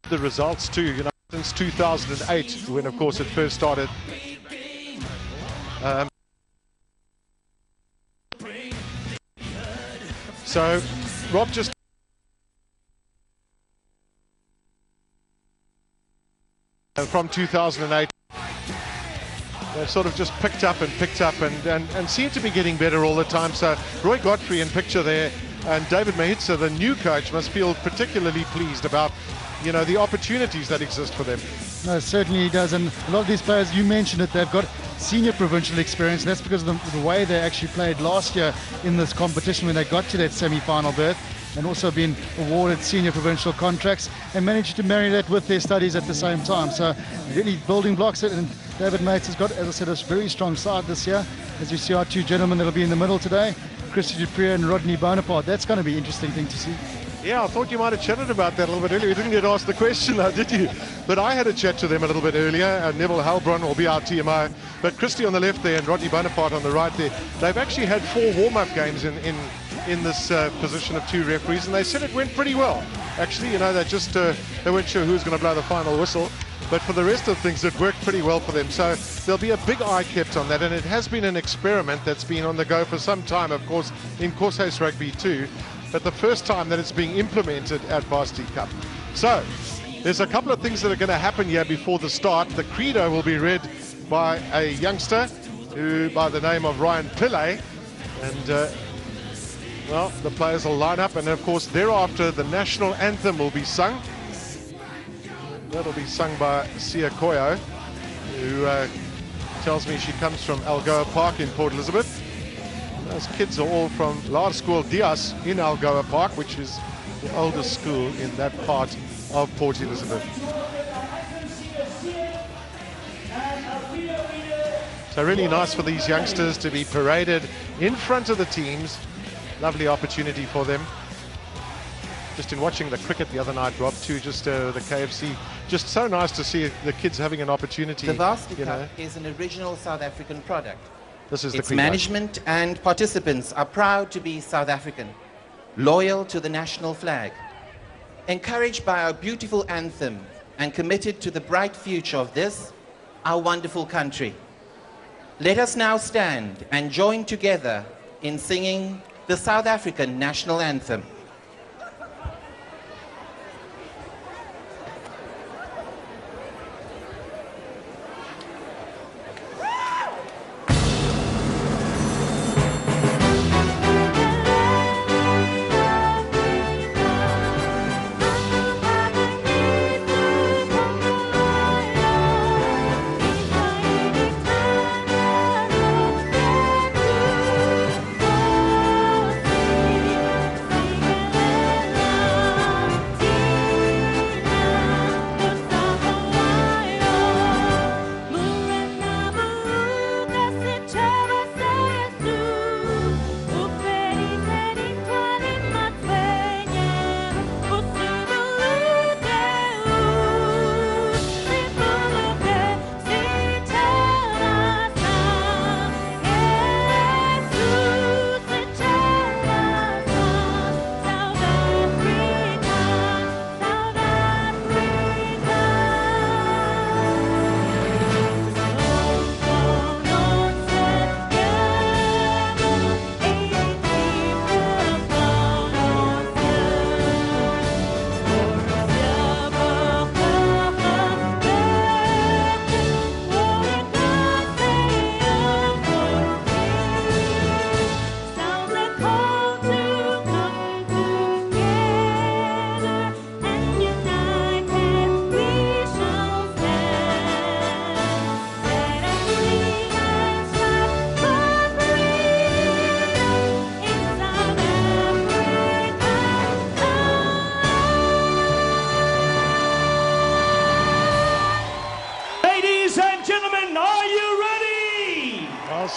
the results too, you know, since 2008, when of course it first started. So Rob just from 2008, they've sort of just picked up and seem to be getting better all the time. So Roy Godfrey in picture there, and David Mahitsa, the new coach, must feel particularly pleased about, you know, the opportunities that exist for them. No, certainly he does, and a lot of these players, you mentioned it, they've got senior provincial experience, and that's because of the way they actually played last year in this competition when they got to that semi-final berth, and also been awarded senior provincial contracts and managed to marry that with their studies at the same time. So really building blocks, and David Mates has got, as I said, a very strong side this year. As you see our two gentlemen that'll be in the middle today, Christy Dupree and Rodney Bonaparte. That's going to be an interesting thing to see. Yeah, I thought you might have chatted about that a little bit earlier. You didn't get asked the question though, did you? But I had a chat to them a little bit earlier. Neville Halbron will be our TMO. But Christy on the left there and Rodney Bonaparte on the right there. They've actually had 4 warm-up games in this position of 2 referees, and they said it went pretty well. Actually, you know, they just they weren't sure who was going to blow the final whistle. But for the rest of things, it worked pretty well for them. So there'll be a big eye kept on that. And it has been an experiment that's been on the go for some time, of course, in course house rugby too. But the first time that it's being implemented at Varsity Cup. So there's a couple of things that are going to happen here before the start. The credo will be read by a youngster who, by the name of Ryan Pillay, and well, the players will line up, and of course thereafter the national anthem will be sung. That'll be sung by Sia Koyo, who tells me she comes from Algoa Park in Port Elizabeth. Those kids are all from La School Dias in Algoa Park, which is the oldest school in that part of Port Elizabeth. So really nice for these youngsters to be paraded in front of the teams. Lovely opportunity for them. Just in watching the cricket the other night, Rob, too, just the KFC, just so nice to see the kids having an opportunity. The Varsity Cup is an original South African product. This is its management and participants are proud to be South African, loyal to the national flag, encouraged by our beautiful anthem, and committed to the bright future of this, our wonderful country. Let us now stand and join together in singing the South African national anthem.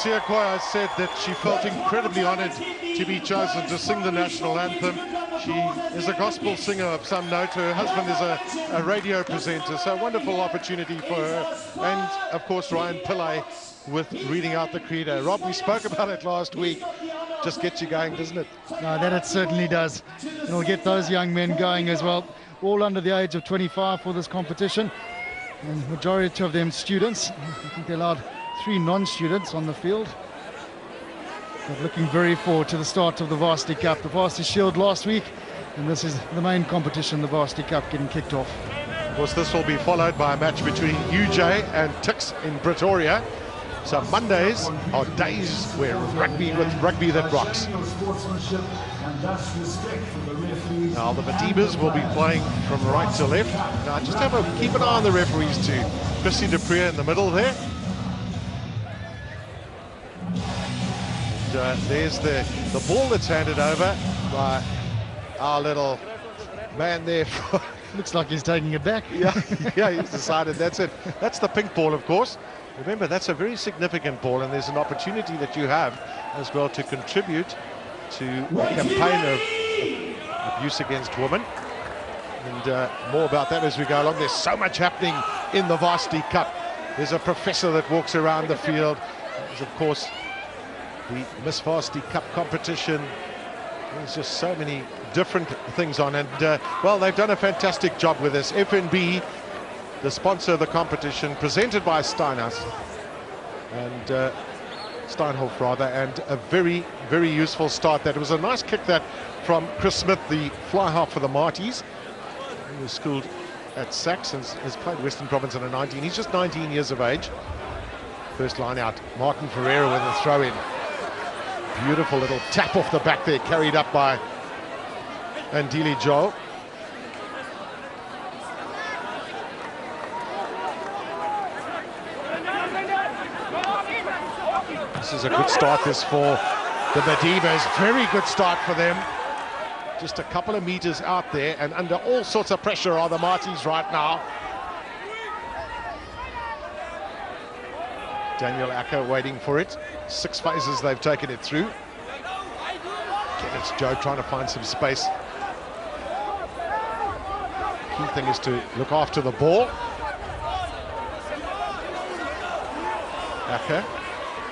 Sia Koyo said that she felt incredibly honored to be chosen to sing the national anthem. She is a gospel singer of some note. Her husband is a radio presenter, so a wonderful opportunity for her. And of course Ryan Pillay with reading out the credo. Rob, we spoke about it last week. Just gets you going, doesn't it? No, that it certainly does. It'll get those young men going as well. all under the age of 25 for this competition, and majority of them students. I think they allowed 3 non-students on the field. But looking very forward to the start of the Varsity Cup. The Varsity Shield last week, and this is the main competition, the Varsity Cup, getting kicked off. Of course, this will be followed by a match between UJ and Tix in Pretoria. So Mondays are days where rugby that rocks. Now the Matties will be playing from right to left. Now just keep an eye on the referees too. Christy Dupree in the middle there. And there's the ball that's handed over by our little man there. Looks like he's taking it back. Yeah, he's decided that's it. That's the pink ball, of course. Remember, that's a very significant ball, and there's an opportunity that you have as well to contribute to the campaign of abuse against women. And more about that as we go along. There's so much happening in the Varsity Cup. There's a professor that walks around the field. There's, of course, the Miss Varsity Cup competition. There's just so many different things on, and well, they've done a fantastic job with this. FNB, the sponsor of the competition, presented by Steinhoff and Steinhoff rather, and a very, very useful start. That it was a nice kick that from Chris Smith, the fly half for the Matties. He was schooled at Sachs and has played Western Province under 19. He's just 19 years of age. First line out, Martin Ferreira with a throw in. Beautiful little tap off the back there, carried up by Andili Joel. This is a good start this for the Matties. Very good start for them. Just a couple of meters out there, and under all sorts of pressure are the Matties right now. Daniel Acker waiting for it. 6 phases they've taken it through. Again, it's Joe trying to find some space. Key thing is to look after the ball. Acker,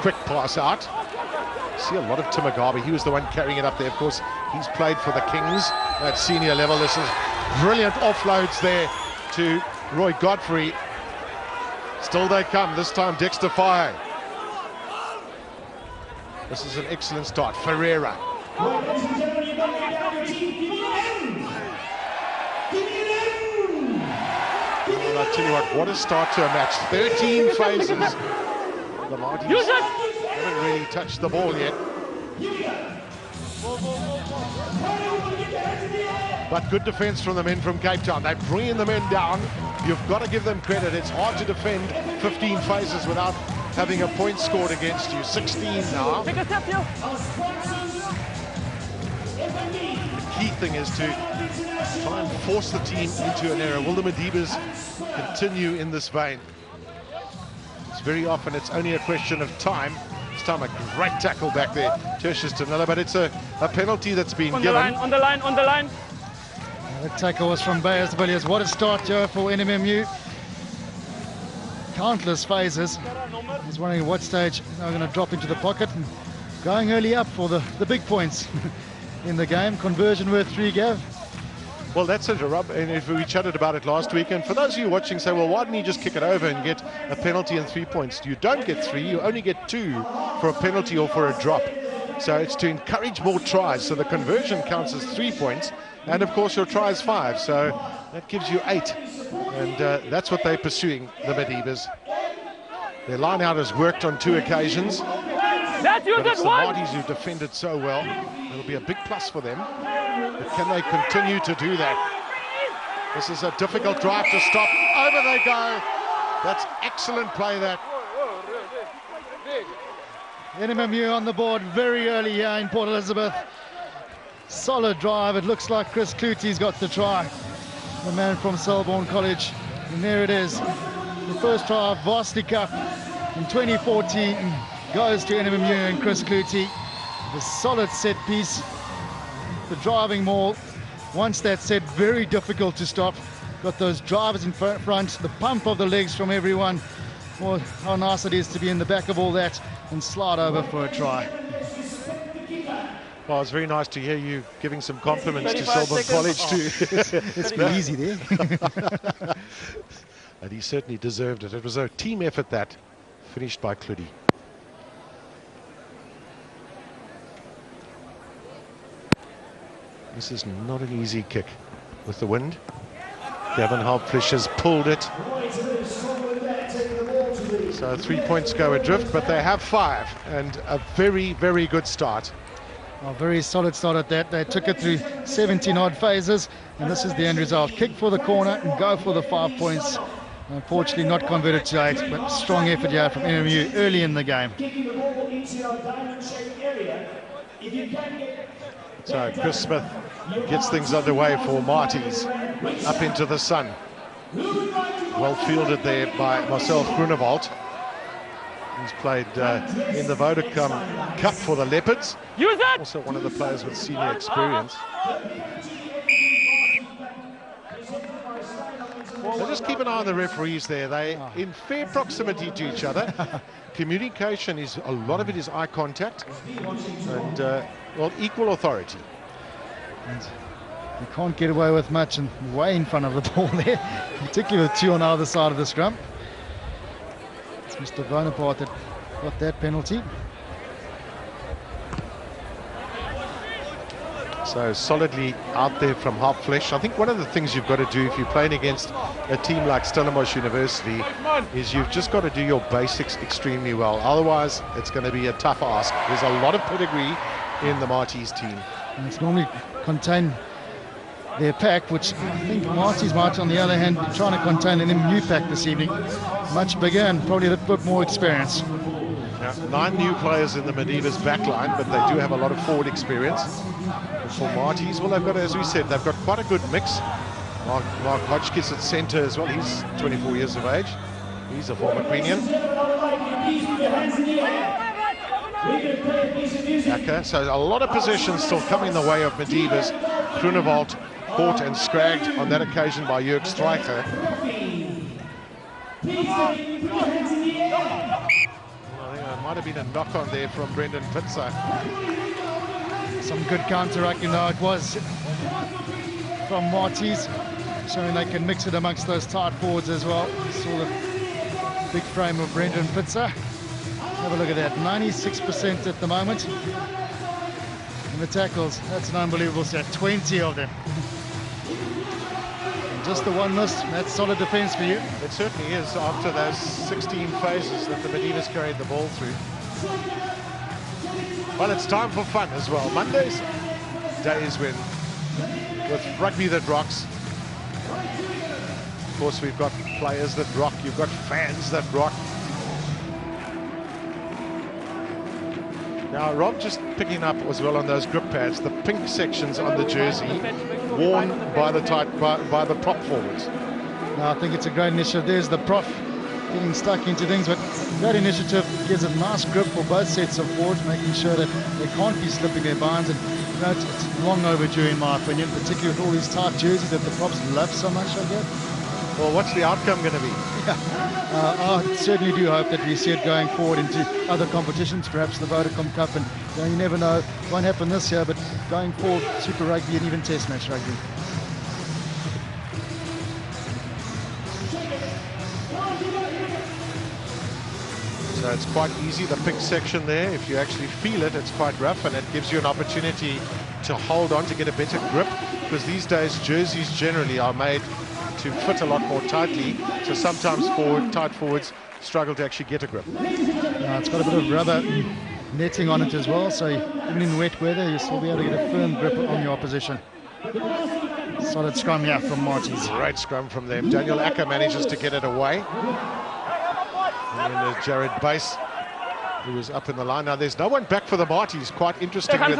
quick pass out. See a lot of Timagabi. He was the one carrying it up there. Of course, he's played for the Kings at senior level. This is brilliant offloads there to Roy Godfrey. Still they come, this time Dexter Fire. This is an excellent start. Ferreira. Oh, I tell you what a start to a match. 13 phases. The Matties haven't really touched the ball yet. But good defence from the men from Cape Town. They're bringing the men down. You've got to give them credit. It's hard to defend 15 phases without having a point scored against you. 16 now. The key thing is to try and force the team into an error. Will the Matties continue in this vein? It's very often it's only a question of time. This time a great tackle back there, Tertius Danila, but it's a penalty that's been given. On the line. The tackle was from Bayers de Villiers. What a start, Joe, for NMMU. Countless phases. I was wondering at what stage they're going to drop into the pocket. And going early up for the big points in the game. Conversion worth 3, Gav. Well, that's it, Rob, and if we chatted about it last week, and for those of you watching say, well, why didn't you just kick it over and get a penalty and 3 points? You don't get 3, you only get 2 for a penalty or for a drop. So it's to encourage more tries, so the conversion counts as 3 points, and of course your try is 5, so that gives you 8, and that's what they're pursuing, the Matties. Their line out has worked on 2 occasions, but it's the Matties who defended so well. It'll be a big plus for them. But can they continue to do that? This is a difficult drive to stop. Over they go. That's excellent play, that. NMMU on the board very early here in Port Elizabeth. Solid drive. It looks like Chris Clutie's got the try. The man from Selborne College. And there it is. The first try of Varsity Cup in 2014 goes to NMMU and Chris Clutie. A solid set piece. The driving maul, once that's set, very difficult to stop. Got those drivers in front, the pump of the legs from everyone. Well, how nice it is to be in the back of all that and slide over for a try. Well, it's very nice to hear you giving some compliments to Selborne College too. It's been easy there. And he certainly deserved it. It was a team effort that finished by Cludy. This is not an easy kick with the wind. Gavin Halpfish has pulled it. So 3 points go adrift, but they have 5, and a very, very good start. A very solid start at that. They took it through 17 odd phases, and this is the end result. Kick for the corner and go for the 5 points. Unfortunately not converted to 8, but strong effort here from Nmmu early in the game. So Chris Smith gets things underway for Matties, up into the sun. Well fielded there by Marcel Groenewald. He's played in the Vodacom Cup for the Leopards. Also one of the players with senior experience. So just keep an eye on the referees there. They in fair proximity to each other. Communication is, a lot of it is eye contact and well, equal authority. And you can't get away with much, and way in front of the ball there, particularly with 2 on either side of the scrum. It's Mr. Bonaparte that got that penalty. So solidly out there from Halpflesh. I think one of the things you've got to do if you're playing against a team like Stellenbosch University is you've just got to do your basics extremely well. Otherwise, it's going to be a tough ask. There's a lot of pedigree in the Matties team. And it's normally contain their pack, which I think Matties might, on the other hand, be trying to contain an Nmmu pack this evening. Much bigger and probably a bit more experience. Now, 9 new players in the Medivh's backline, but they do have a lot of forward experience. And for Matties, well, they've got, as we said, they've got quite a good mix. Mark Hodgkiss at centre as well. He's 24 years of age. He's a former Queenian. So a lot of possessions still coming the way of Medivh's. Groenewald caught and scragged on that occasion by Jörg Streicher. I think there might have been a knock on there from Brendan Pitzer. Some good counter-rucking though it was from Matties, showing they can mix it amongst those tight forwards as well. Saw the big frame of Brendan Pitzer. Have a look at that, 96% at the moment. And the tackles, that's an unbelievable set, 20 of them. And just the one miss, that's solid defence for you. It certainly is after those 16 phases that the Medivh's carried the ball through. Well, it's time for fun as well. Mondays, days when, with rugby that rocks. Of course, we've got players that rock, you've got fans that rock. Now, Rob, just picking up as well on those grip pads, the pink sections on the jersey worn by the by the prop forwards. No, I think it's a great initiative. There's the prof getting stuck into things, but that initiative gives a nice grip for both sets of forwards, making sure that they can't be slipping their binds. And you know, it's long overdue in my opinion, particularly with all these tight jerseys that the props love so much, I guess. Well, what's the outcome going to be? I certainly do hope that we see it going forward into other competitions, perhaps the Vodacom Cup, and you never know, it won't happen this year, but going forward, Super Rugby and even Test Match Rugby. So it's quite easy, the pink section there, if you actually feel it, it's quite rough, and it gives you an opportunity to hold on, to get a better grip, because these days jerseys generally are made to fit a lot more tightly, so sometimes tight forwards struggle to actually get a grip. It's got a bit of rubber netting on it as well, so even in wet weather you'll still be able to get a firm grip on your opposition. Solid scrum here from Matties. Great scrum from them. Daniel Acker manages to get it away. And then there's Jared Base, who was up in the line. Now there's no one back for the Matties. Quite interesting. I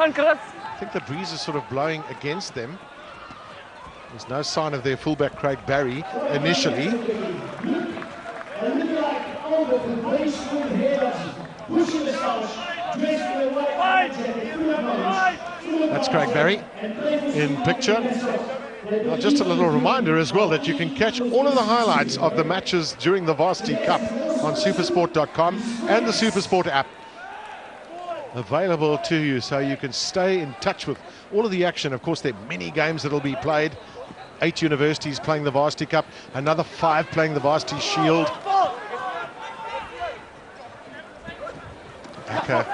think the breeze is sort of blowing against them. There's no sign of their fullback Craig Barry initially. That's Craig Barry in picture. Now, just a little reminder as well that you can catch all of the highlights of the matches during the Varsity Cup on supersport.com and the SuperSport app. available to you so you can stay in touch with all of the action. Of course, there are many games that will be played. 8 universities playing the Varsity Cup, another 5 playing the Varsity Shield. Okay.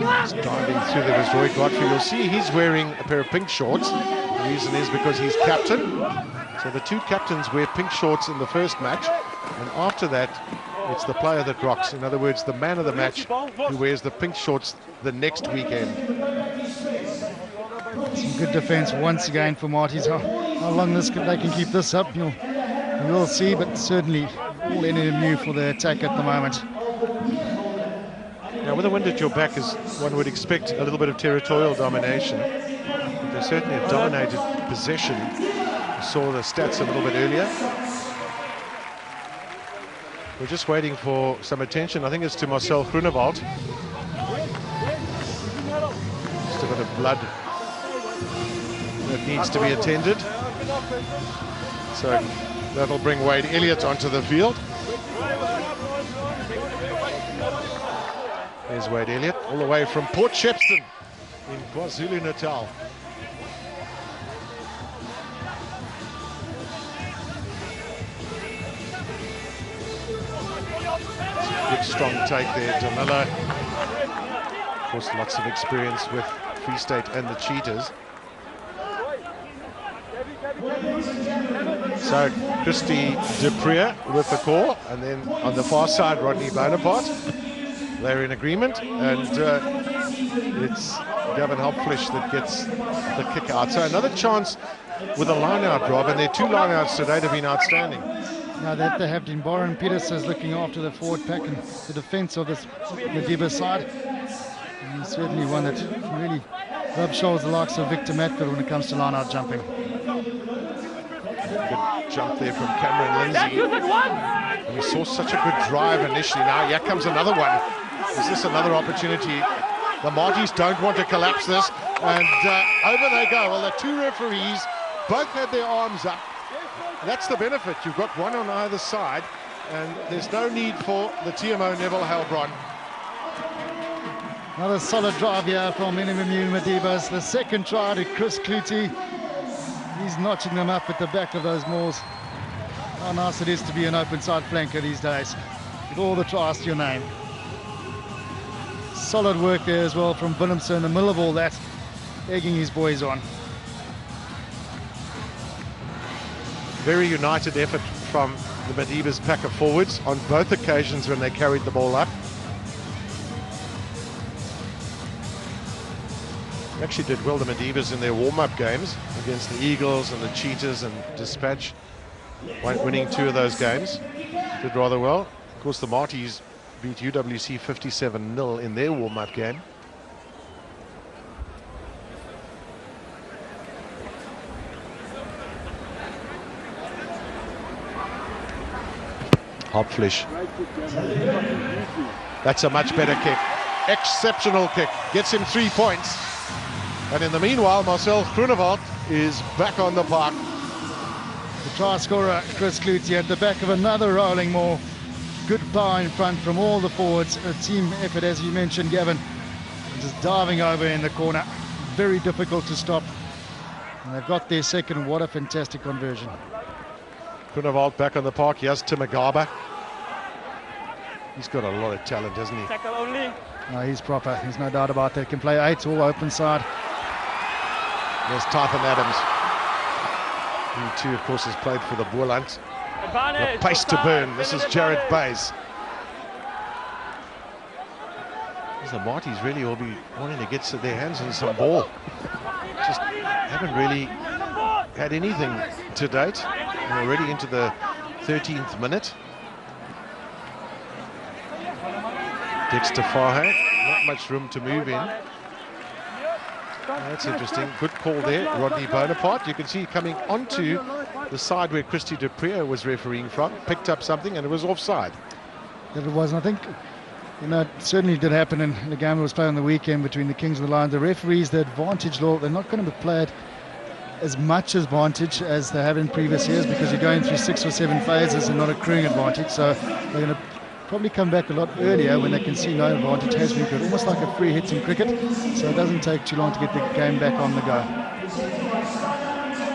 Just diving through there is Roy Godfrey. You'll see he's wearing a pair of pink shorts. The reason is because he's captain. So the 2 captains wear pink shorts in the first match, and after that it's the player that rocks. In other words, the man of the match who wears the pink shorts the next weekend. Some good defence once again for Matties. How long they can keep this up, we'll see, but certainly all Nmmu for the attack at the moment. Now, with a wind at your back, as one would expect, a little bit of territorial domination. But they certainly have dominated possession. We saw the stats a little bit earlier. We're just waiting for some attention. I think it's to Marcel Groenewald. Just a bit of blood that needs to be attended. So that'll bring Wade Elliott onto the field. There's Wade Elliott, all the way from Port Shepstone in KwaZulu-Natal. Good strong take there, Danilo. Of course, lots of experience with Free State and the Cheetahs. So, Christy Dupree with the call, and then on the far side, Rodney Bonaparte. They're in agreement, and it's Gavin Hopflish that gets the kick out. So another chance with a line-out, Rob, and their 2 line-outs today have been outstanding. Now that they have Boren Peters is looking after the forward pack and the defence of this Madiba side. And he's certainly one that can really rub shoulders the likes of Victor Matfield when it comes to line-out jumping. Good jump there from Cameron Lindsay. And we saw such a good drive initially. Now here comes another one. Is this another opportunity? The Matties don't want to collapse this, and over they go. Well, the 2 referees both had their arms up. That's the benefit. You've got one on either side, and there's no need for the TMO Neville Heilbron. Another solid drive here from Nmmu Madibas. The second try to Chris Clutie. He's notching them up at the back of those mauls. How nice it is to be an open side flanker these days, with all the tries to your name. Solid work there as well from Willemse in the middle of all that, egging his boys on. Very united effort from the Madibas pack of forwards on both occasions when they carried the ball up. They actually did well, the Madibas, in their warm-up games against the Eagles and the Cheetahs and Dispatch, winning 2 of those games. Did rather well. Of course, the Matties beat UWC 57-0 in their warm-up game. Hopflish. That's a much better kick. Exceptional kick. Gets him 3 points. And in the meanwhile, Marcel Groenewald is back on the park. The try scorer, Chris Clutie, at the back of another rolling maul. Good power in front from all the forwards. A team effort, as you mentioned, Gavin. Just diving over in the corner. Very difficult to stop. And they've got their second. What a fantastic conversion. Groenewald back on the park. Here's Timagaba. He's got a lot of talent, hasn't he? Tackle only. No, he's proper. There's no doubt about that. Can play 8 all open side. There's Typhon Adams. He too, of course, has played for the Boerland. The pace to burn. This is Jared Bays. The Matties really will be wanting to get their hands on some ball. Just haven't really had anything to date. We're already into the 13th minute. Dexter Fahe, not much room to move in. That's interesting. Good call there, Rodney Bonaparte. You can see coming onto the side where Christy Dupree was refereeing from, picked up something and it was offside. That it was, and I think, you know, it certainly did happen in the game that was played on the weekend between the Kings and the Lions. The referees, the advantage law, they're not going to be played as much advantage as they have in previous years because you're going through 6 or 7 phases and not accruing advantage. So they're going to probably come back a lot earlier when they can see no advantage has been good, almost like a free hit in cricket, so it doesn't take too long to get the game back on the go.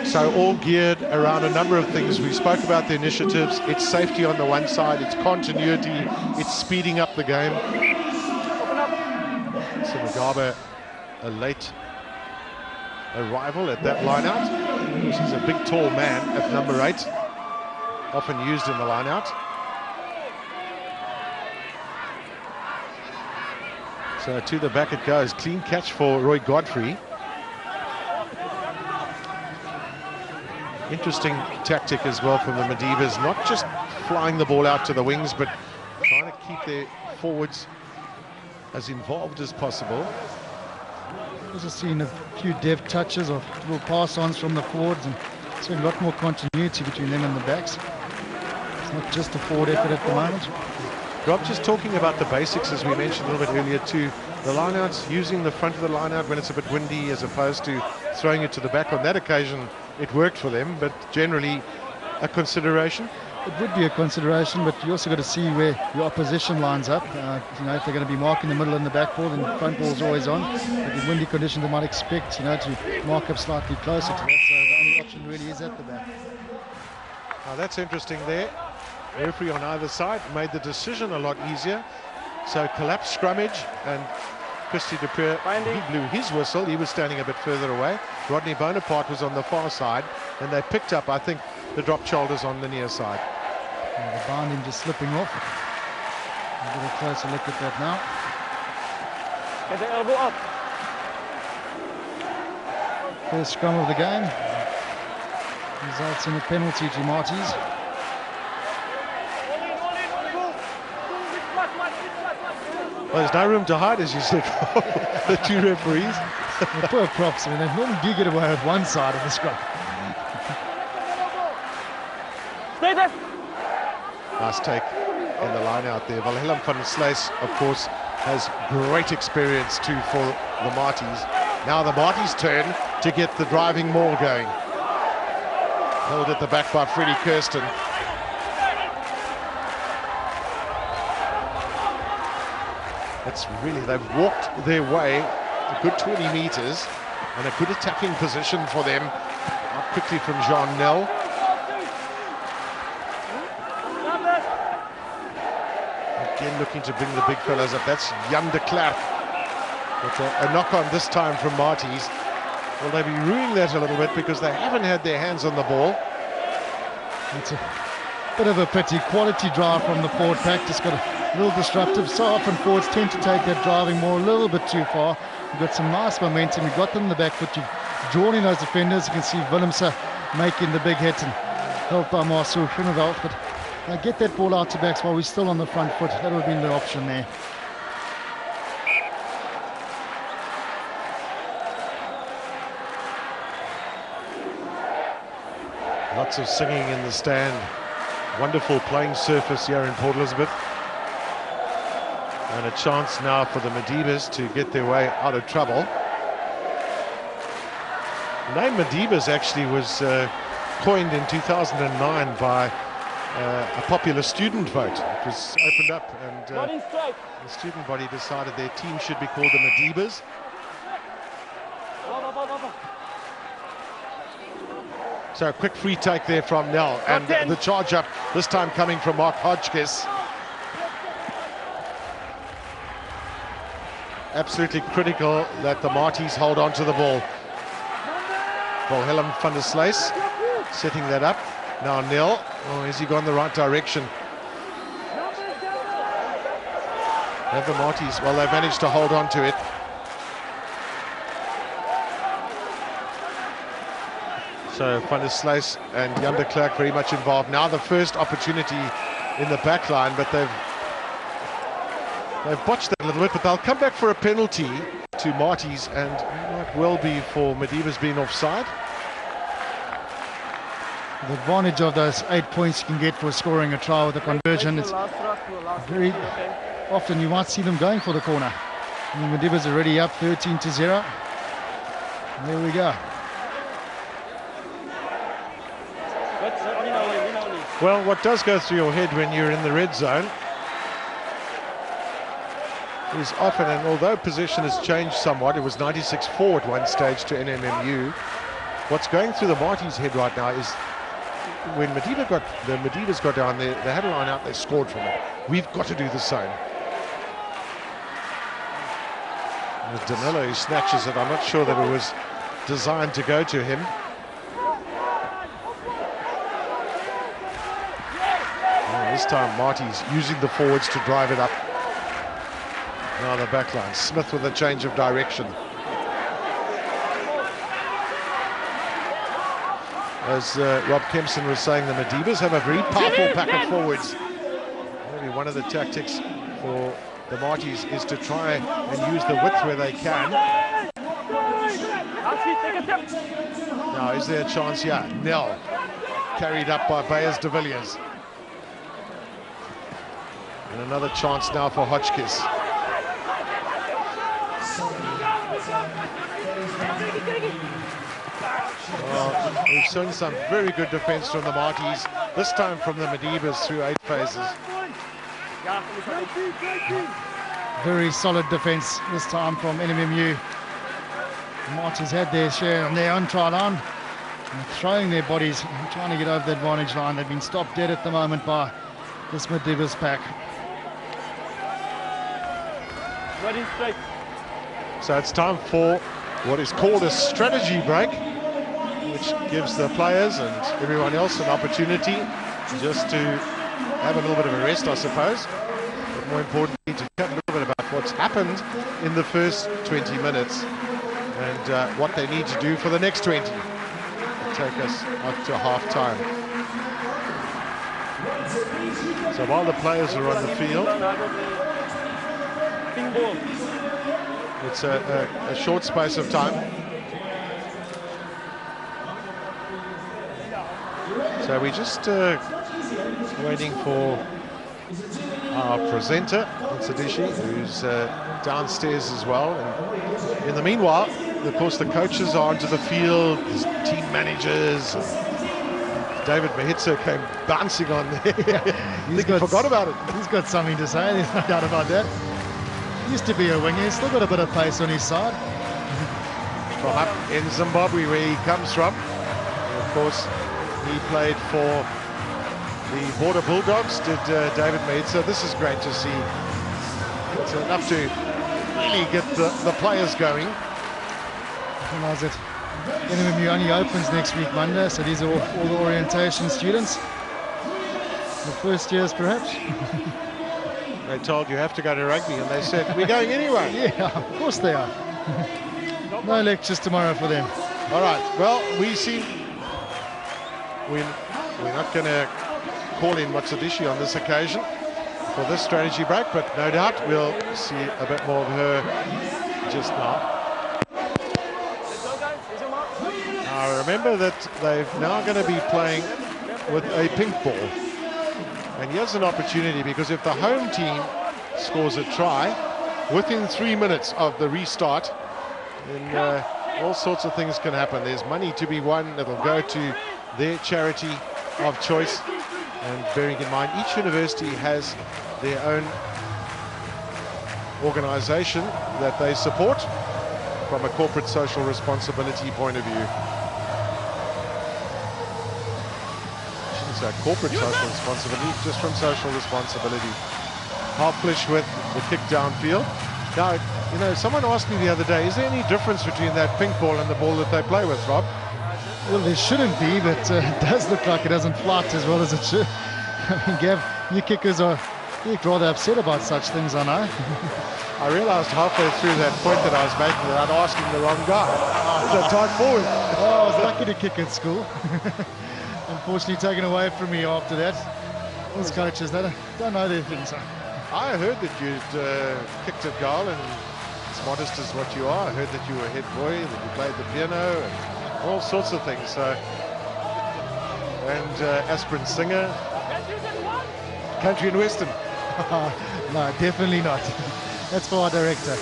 So all geared around a number of things. We spoke about the initiatives. It's safety on the one side, it's continuity, it's speeding up the game. So Mugabe, a late arrival at that line-out. He's a big, tall man at number 8, often used in the line-out. So to the back it goes. Clean catch for Roy Godfrey. Interesting tactic as well from the Madivas, not just flying the ball out to the wings, but trying to keep their forwards as involved as possible. Also seen a few deft touches of little pass-ons from the forwards, and so a lot more continuity between them and the backs. It's not just a forward effort at the moment. Rob, just talking about the basics, as we mentioned a little bit earlier too, the lineouts, using the front of the lineout when it's a bit windy as opposed to throwing it to the back. On that occasion it worked for them, but generally a consideration. It would be a consideration, but you also got to see where your opposition lines up. You know, if they're going to be marking the middle and the back ball, then the front ball's always on. But in windy conditions, they might expect, you know, to mark up slightly closer to that. So the only option really is at the back. Now that's interesting there. Referee on either side made the decision a lot easier. So collapsed scrummage, and Christy de Pere, he blew his whistle. He was standing a bit further away. Rodney Bonaparte was on the far side, and they picked up, I think, the drop shoulders on the near side. The binding just slipping off. A little closer look at that now. Get the elbow up. First scrum of the game. Results in a penalty to Matties. Well, there's no room to hide, as you said, the two referees. The poor props, I mean, they normally do get away with one side of the scrum. Stay there. Nice take in the line out there. Wilhelm van der Sluys, of course, has great experience too for the Matties. Now the Matties' turn to get the driving maul going. Held at the back by Freddie Kirsten. It's really, they've walked their way a good 20 meters and a good attacking position for them. Out quickly from Jean Nel. Again looking to bring the big fellas up. That's Jan de Klerk with a knock on this time from Matties. Will they be ruining that a little bit because they haven't had their hands on the ball? It's a bit of a pity. Quality drive from the forward pack, just got a little disruptive. So often forwards tend to take that driving more a little bit too far. You've got some nice momentum. You've got them in the back foot. You've drawn in those defenders. You can see Willemse making the big hit and helped by Marcel Groenewald. But get that ball out to backs while we're still on the front foot. That would have been the option there. Lots of singing in the stand. Wonderful playing surface here in Port Elizabeth. And a chance now for the Madivas to get their way out of trouble. The name Madivas actually was coined in 2009 by a popular student vote. It was opened up, and the student body decided their team should be called the Madivas. So a quick free take there from Nel, and the charge up this time coming from Mark Hodgkiss. Absolutely critical that the Matties hold on to the ball. Wilhelm van der Sluys setting that up. Now Nel, oh, has he gone the right direction? Have the Matties, well, they've managed to hold on to it. So van der Sluys and Jan de Klerk very much involved. Now the first opportunity in the back line, but they've botched that a little bit, but they'll come back for a penalty to Matties, and it might well be for Madivas being offside. The advantage of those 8 points you can get for scoring a try with a conversion, it's very often you might see them going for the corner. I mean, Madivas are already up 13-0. There we go. Well, what does go through your head when you're in the red zone is often, and although possession has changed somewhat, it was 96-4 at one stage to NMMU. What's going through the Matties' head right now is when Medivas got down there, they had a line out, they scored from it. We've got to do the same. With Danilo, who snatches it, I'm not sure that it was designed to go to him. And this time Marty's using the forwards to drive it up. Now the back line. Smith with a change of direction. As Rob Kempson was saying, the Medivas have a very powerful pack of forwards. Maybe one of the tactics for the Marties is to try and use the width where they can. Now, is there a chance here? Nell, carried up by Bayers de Villiers. And another chance now for Hotchkiss. Well, we've seen some very good defence from the Marties, this time from the Medivas through 8 phases. Very solid defence this time from NMMU. The Marties had their share on their own try line, and throwing their bodies, trying to get over the advantage line. They've been stopped dead at the moment by this Medivas pack. Ready, straight. So it's time for what is called a strategy break, which gives the players and everyone else an opportunity just to have a little bit of a rest, I suppose. But more importantly, to chat a little bit about what's happened in the first 20 minutes and what they need to do for the next 20 to take us up to half-time. So while the players are on the field, it's a short space of time. So we're just waiting for our presenter, Tsudishi, who's downstairs as well. And in the meanwhile, of course, the coaches are onto the field, the team managers. David Mahitsa came bouncing on there. He forgot about it. He's got something to say, there's no doubt about that. He used to be a winger, he's still got a bit of pace on his side. From up in Zimbabwe, where he comes from. And of course, he played for the Border Bulldogs, did David Mahitsa. This is great to see. It's enough to really get the players going. Realize it. NMMU only opens next week, Monday, so these are all the orientation students. The first years, perhaps. They told you have to go to rugby, and they said, we're going anyway. Yeah, of course they are. No lectures tomorrow for them. All right, well, we see... We're not going to call in Matsudishi on this occasion for this strategy break, but no doubt we'll see a bit more of her just now. Now remember that they're now going to be playing with a pink ball. And here's an opportunity, because if the home team scores a try within 3 minutes of the restart, then all sorts of things can happen. There's money to be won that'll go to their charity of choice. And bearing in mind, each university has their own organization that they support from a corporate social responsibility point of view. Corporate social responsibility, just from social responsibility. Half-flish with the kick downfield. Now, you know, someone asked me the other day, is there any difference between that pink ball and the ball that they play with, Rob? Well, there shouldn't be, but it does look like it doesn't flout as well as it should. I mean, Gav, you kickers are rather upset about such things, I know. I realized halfway through that point that I was making that I'd asking the wrong guy. The tight forward. Oh, I was lucky to kick at school. Unfortunately taken away from me after that. Those coaches, they don't know their things. I heard that you'd kicked at goal, and as modest as what you are, I heard that you were a head boy, that you played the piano, and all sorts of things. So, and aspirin singer, country and western. No, definitely not. That's for our director.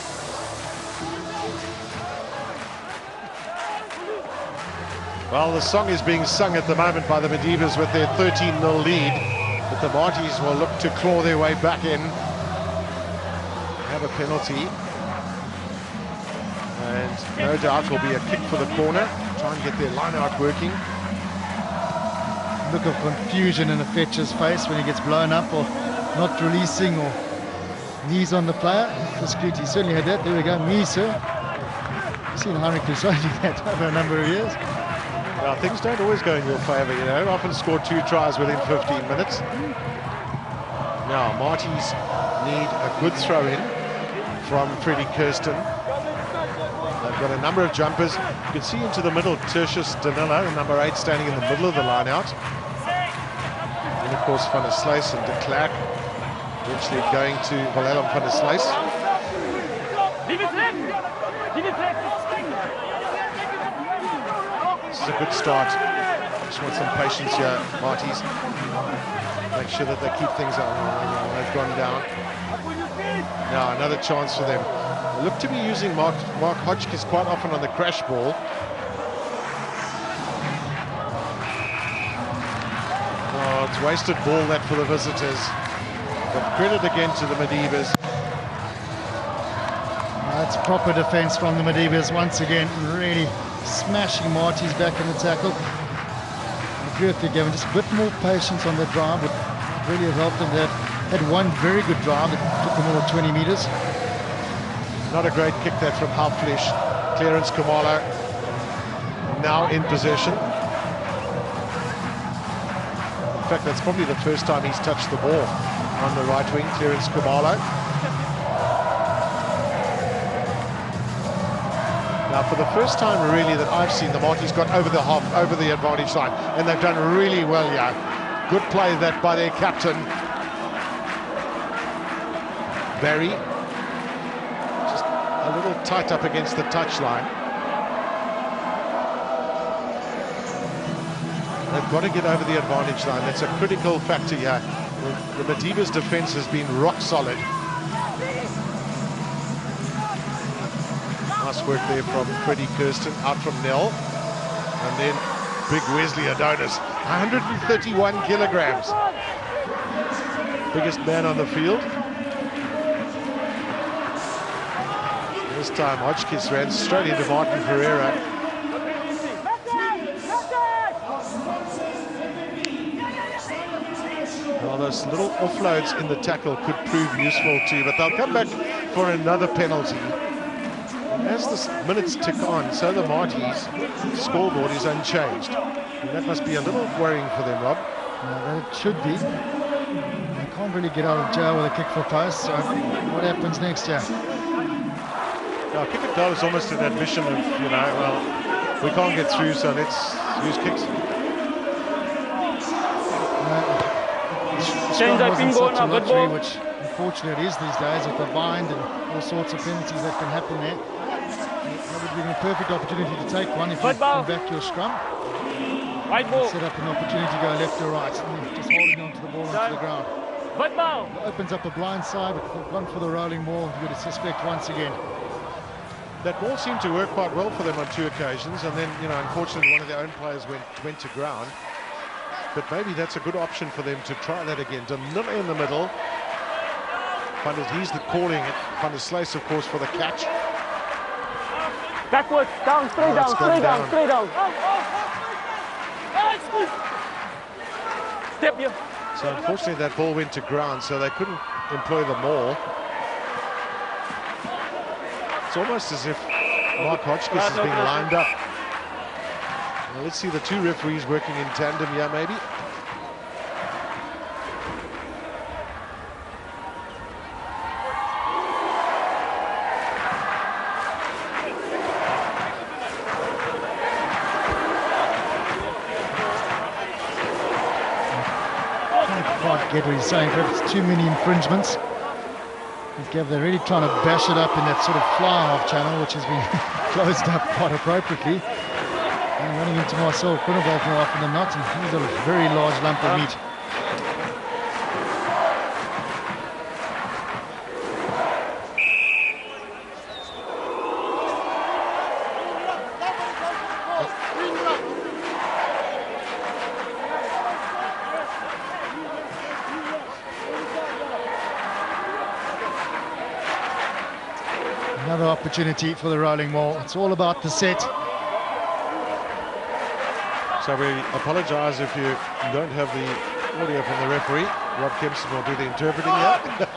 Well, the song is being sung at the moment by the Medivas with their 13-0 lead, but the Marties will look to claw their way back in. have a penalty. And no doubt will be a kick for the corner. Try and get their line out working. Look of confusion in the Fetcher's face when he gets blown up or not releasing or knees on the player. He certainly had that. There we go, me sir. I've seen Heinrich Clouseau do that over a number of years. Well, things don't always go in your favour, you know. Often score 2 tries within 15 minutes. Now, Matties need a good throw-in from Freddie Kirsten. They've got a number of jumpers. You can see into the middle, Tertius Danilo, the number 8, standing in the middle of the line-out. And, of course, Van der Sluis and de Klerk eventually going to Willem van der Sluis. This is a good start. Just want some patience here, Matties. Make sure that they keep things up. They've gone down. Now another chance for them. They look to be using Mark Hotchkiss quite often on the crash ball. Oh, it's wasted ball that for the visitors. But credit again to the Medivhas. That's proper defence from the Medivhas once again, really smashing Matties back in the tackle. I agree with you, Gavin, just a bit more patience on that drive would really have helped them. They had one very good drive that took them all 20 metres. Not a great kick that from Halflesh. Clarence Khumalo now in possession. In fact, that's probably the first time he's touched the ball on the right wing, Clarence Khumalo. Now, for the first time really that I've seen, the Matties got over the half, over the advantage line, and they've done really well here. Good play that by their captain, Barry. Just a little tight up against the touchline. They've got to get over the advantage line. That's a critical factor here. The Medivhas' defense has been rock solid. Nice work there from Freddie Kirsten, out from Nell. And then big Wesley Adonis, 131 kilograms. Biggest man on the field. This time Hotchkiss ran straight into Martin Pereira. Well, those little offloads in the tackle could prove useful too, but they'll come back for another penalty. As the minutes tick on, so the Matties scoreboard is unchanged. And that must be a little worrying for them, Rob. That it should be. They can't really get out of jail with a kick for post, so what happens next year? Now, kick it goal is almost an admission of, you know, well, we can't get through, so let's use kicks. Change that wasn't bingo such a now, good luxury, ball. which unfortunately it is these days with the bind and all sorts of penalties that can happen there. That would be a perfect opportunity to take one if you come back your scrum. Right ball. Set up an opportunity to go left or right, and just holding onto the ball onto the ground. Right ball. It opens up a blind side, but they've gone for the rolling ball. You would suspect once again. That ball seemed to work quite well for them on 2 occasions, and then, you know, unfortunately one of their own players went to ground. But maybe that's a good option for them to try that again. Danilo in the middle. He's the calling it. Van der Sluis, of course, for the catch. Backwards, down, straight down, straight down, straight down. Step here. So unfortunately that ball went to ground, so they couldn't employ the maul. It's almost as if Mark Hotchkiss is being lined up. Well, let's see the 2 referees working in tandem here, maybe. Get what he's saying, perhaps too many infringements. They're really trying to bash it up in that sort of fly-half channel, which has been closed up quite appropriately. And running into Marcel Groenewald more often than not, and he's a very large lump of meat. Another opportunity for the rolling ball. It's all about the set. So we apologise if you don't have the audio from the referee. Rob Kempson will do the interpreting here.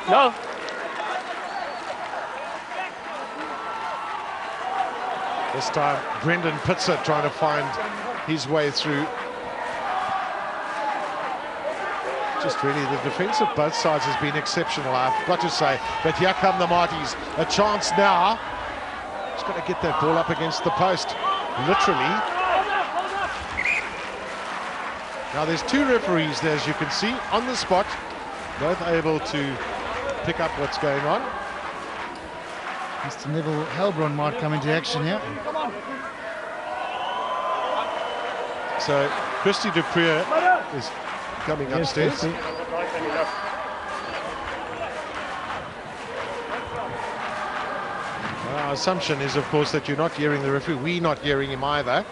No. This time, Brendan Pitzer trying to find his way through. Just really, the defence of both sides has been exceptional, I've got to say. But here come the Matties. A chance now. He's got to get that ball up against the post, literally. Now there's two referees there, as you can see, on the spot, both able to pick up what's going on. Mr. Neville Halbron might come into action here. So Christy Dupree is coming upstairs. Our assumption is, of course, that you're not hearing the referee. We're not hearing him either.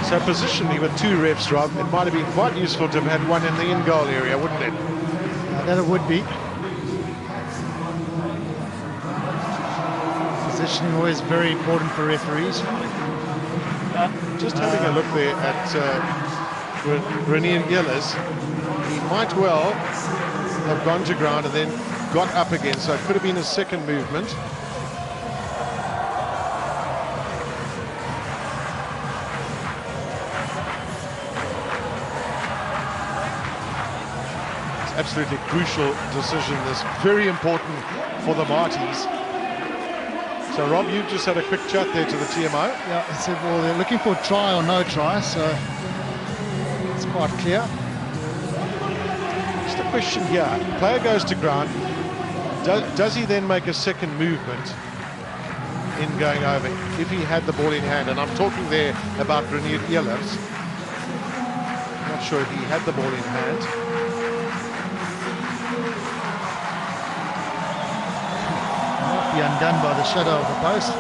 So positionally with two refs, Rob, it might have been quite useful to have had one in the in-goal area, wouldn't it? That it would be. Positioning always very important for referees. Just having a look there at Renier Gillis, he might well have gone to ground and then got up again, so it could have been a second movement. Absolutely crucial decision, this very important for the Matties. So Rob, you just had a quick chat there to the TMO. Yeah, I said, well, they're looking for try or no try, so it's quite clear. Just a question here, player goes to ground, does he then make a second movement in going over if he had the ball in hand? And I'm talking there about Renier Gillis. Not sure if he had the ball in hand. Be undone by the shadow of the post.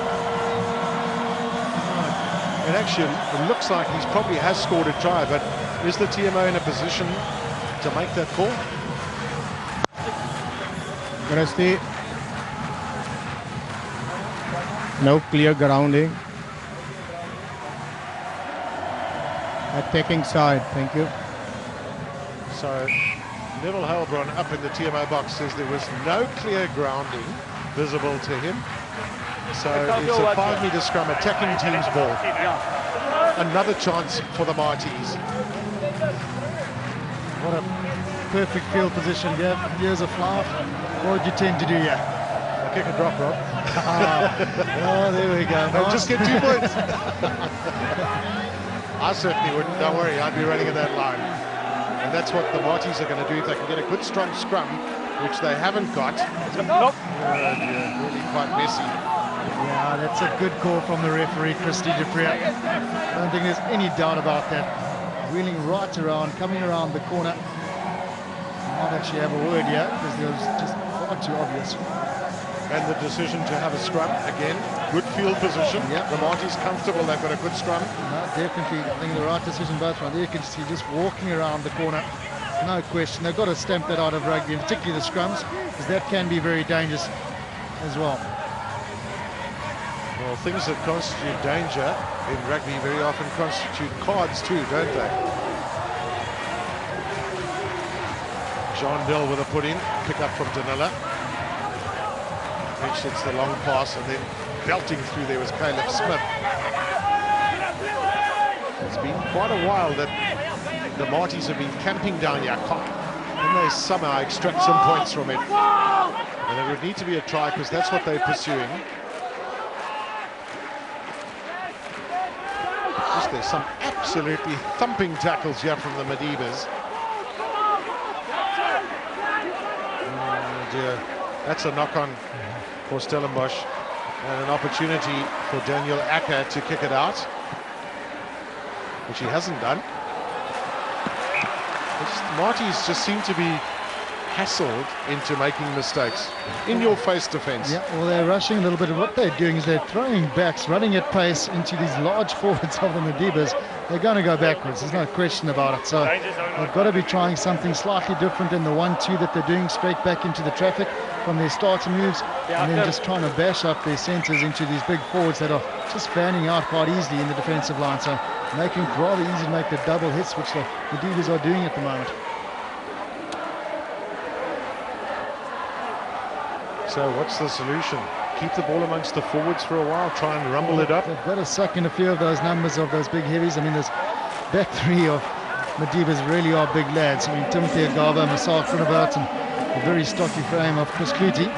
It actually looks like he probably has scored a try, but is the TMO in a position to make that call? Rusty. No clear grounding. Attacking side, thank you. So Neville Halbron up in the TMO box says there was no clear grounding visible to him. So it's a 5-metre scrum, attacking team's ball. Another chance for the Matties. What a perfect field position. Here's a fly. What would you tend to do here? I'll kick a drop, Rob. Oh, there we go. I'll just get 2 points. I certainly wouldn't. Don't worry, I'd be running in that line. And that's what the Matties are going to do if they can get a good strong scrum, which they haven't got. Nope. Really quite messy. Yeah, that's a good call from the referee, Christy Dupree. I don't think there's any doubt about that. Wheeling right around, coming around the corner. Might actually have a word here because it was just far too obvious. And the decision to have a scrum, again, good field position. Yep. The Matties comfortable, they've got a good scrum. No, definitely, I think the right decision both round. There you can see just walking around the corner. No question, they've got to stamp that out of rugby, and particularly the scrums, because that can be very dangerous as well. Well, things that constitute danger in rugby very often constitute cards too, don't they? John Dill with a put-in, pick up from Danila. Which hits the long pass, and then belting through there was Caleb Smith. It's been quite a while that the Matties have been camping down here, and they somehow extract some points from it. And it would need to be a try, because that's what they're pursuing. Just there's some absolutely thumping tackles here from the Madibas. Oh dear, that's a knock-on for Stellenbosch, and an opportunity for Daniel Acker to kick it out, which he hasn't done. Matties just seem to be hassled into making mistakes. In your face defence. Yeah, well, they're rushing a little bit. What they're doing is they're throwing backs, running at pace into these large forwards of the Madibas. They're going to go backwards. There's no question about it. So they've got to be trying something slightly different than the 1-2 that they're doing, straight back into the traffic from their starter moves, and then just trying to bash up their centres into these big forwards that are just fanning out quite easily in the defensive line. So making it rather easy to make the double hits, which the Madibas are doing at the moment. So what's the solution? Keep the ball amongst the forwards for a while, try and rumble it up. They've got to suck in a few of those numbers of those big heavies. I mean, this back three of Madibas really are big lads. I mean, Timothy Agaba, Masal Groenewald, and the very stocky frame of Chris Clutie.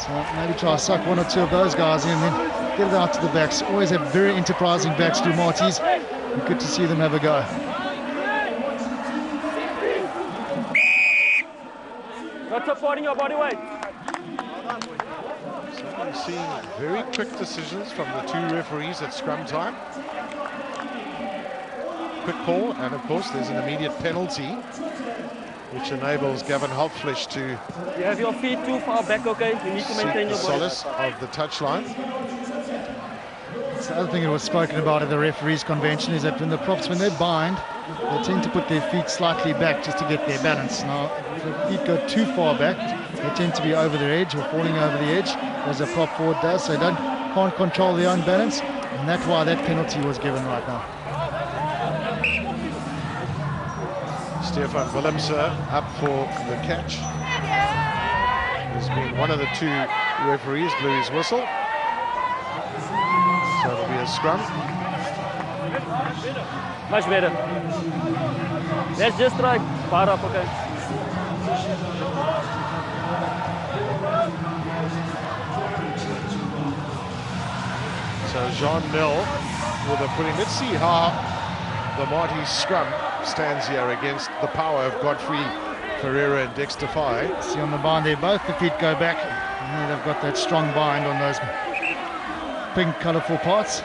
So maybe try to suck one or two of those guys in and then get it out to the backs. Always have very enterprising backs to Matties. Good to see them have a go. Not supporting your body weight. Seeing very quick decisions from the two referees at scrum time. Quick call, and of course there's an immediate penalty which enables Gavin Hopfleisch to You have your feet too far back, okay? You need to maintain seek the your body. solace of the touchline. So the other thing that was spoken about at the referees convention is that when the props, when they bind, they tend to put their feet slightly back just to get their balance. Now, if the feet go too far back, they tend to be over their edge or falling over the edge, as a prop forward does. So they can't control their own balance, and that's why that penalty was given right now. Stefan Willemse up for the catch. He's been one of the two referees, blew his whistle. So it'll be a scrum. Much better. Let's just try far up, okay? So Jean Nel with a putting. Let's see how the Matties scrum stands here against the power of Godfrey Ferreira and Dexter Fye. See on the bind there, both the feet go back. And they've got that strong bind on those pink colourful parts.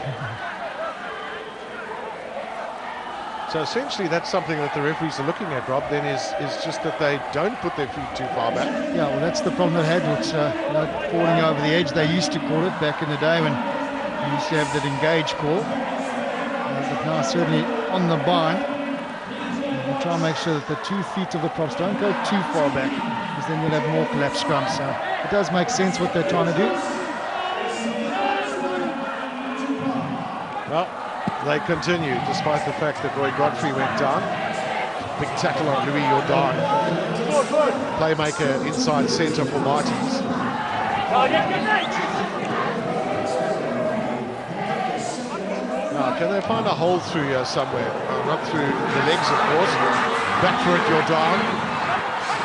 So essentially that's something that the referees are looking at, Rob, then is just that they don't put their feet too far back. Yeah, well, that's the problem they had with falling over the edge. They used to call it back in the day when you used to have that engage call. But now certainly on the bind, we'll try and make sure that the 2 feet of the props don't go too far back, because then you'll have more collapse scrums. So it does make sense what they're trying to do. Well, they continue, despite the fact that Roy Godfrey went down. Big tackle on Louis Jordan. Playmaker inside centre for Matties. Now, can they find a hole through here somewhere? Not through the legs, of course. Back for it, Jordan.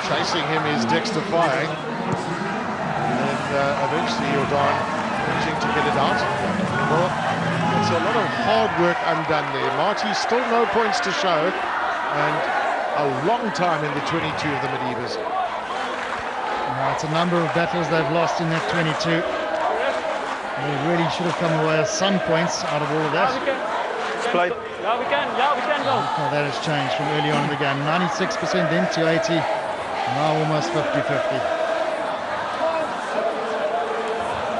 Chasing him is Dexter Fye. And eventually Jordan managing to get it out. Well, it's a lot of hard work undone there. Matties still no points to show, and a long time in the 22 of the Madibas. It's a number of battles they've lost in that 22. They really should have come away with some points out of all of that. Yeah, we can go. Well, that has changed from early on in the game. 96% then to 80. Now almost 50-50.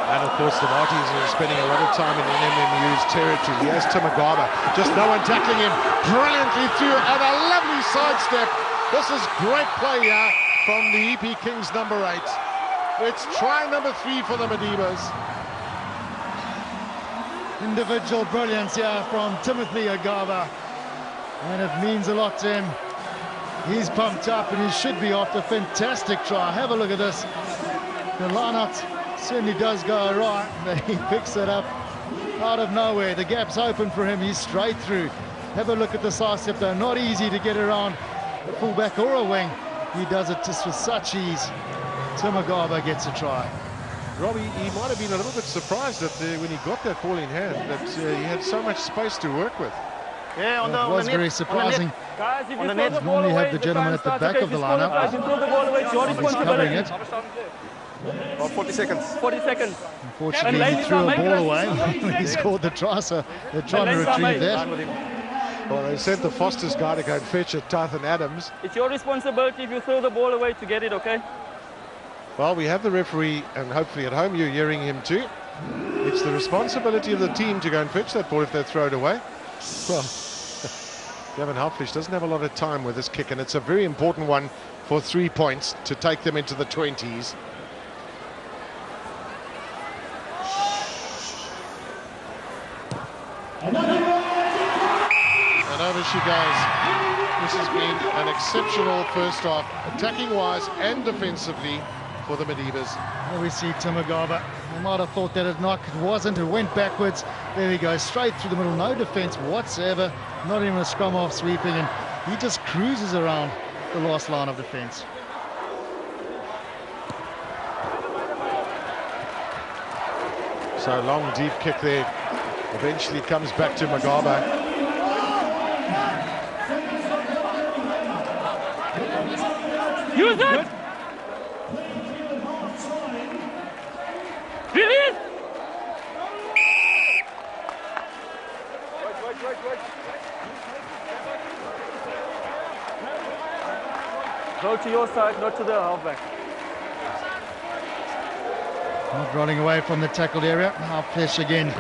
And of course the Matties are spending a lot of time in the Nmmu's territory. Here's Tim Agaba, just no one tackling him, brilliantly through, and a lovely sidestep. This is great play here from the EP Kings number 8. It's try number 3 for the Madibas. Individual brilliance here from Timothy Agaba, and it means a lot to him. He's pumped up, and he should be after a fantastic try. Have a look at this. The line-out certainly does go right, but he picks it up out of nowhere. The gap's open for him. He's straight through. Have a look at the sidestep though. Not easy to get around a fullback or a wing. He does it just with such ease. Tim Agaba gets a try. Robbie, he might have been a little bit surprised that when he got that ball in hand, that he had so much space to work with. Yeah, on It was very surprising. Guys, if you On the throw net, the ball normally away, have the gentleman at the time back starts, of the okay, if you lineup. throw the ball away, it's your He's covering responsibility. it. About 40 seconds. 40 seconds. Unfortunately, he threw a ball away when he scored the try, so they're trying to retrieve that. Well, they sent the Foster's guy to go and fetch it, Tython Adams. It's your responsibility if you throw the ball away to get it, okay? Well, we have the referee, and hopefully at home you're hearing him too. It's the responsibility of the team to go and fetch that ball if they throw it away. Well, Gavin Halffish doesn't have a lot of time with this kick, and it's a very important one for 3 points to take them into the 20s. And over she goes. This has been an exceptional first half, attacking-wise and defensively for the Medivas. There we see Tim Agaba. I might have thought that it wasn't. It went backwards. There we go, straight through the middle. No defence whatsoever. Not even a scrum half sweeping, and he just cruises around the last line of defence. So long, deep kick there. Eventually comes back to Magaba. Use it! Release! Go to your side, not to the halfback. Not running away from the tackled area. Halffish again.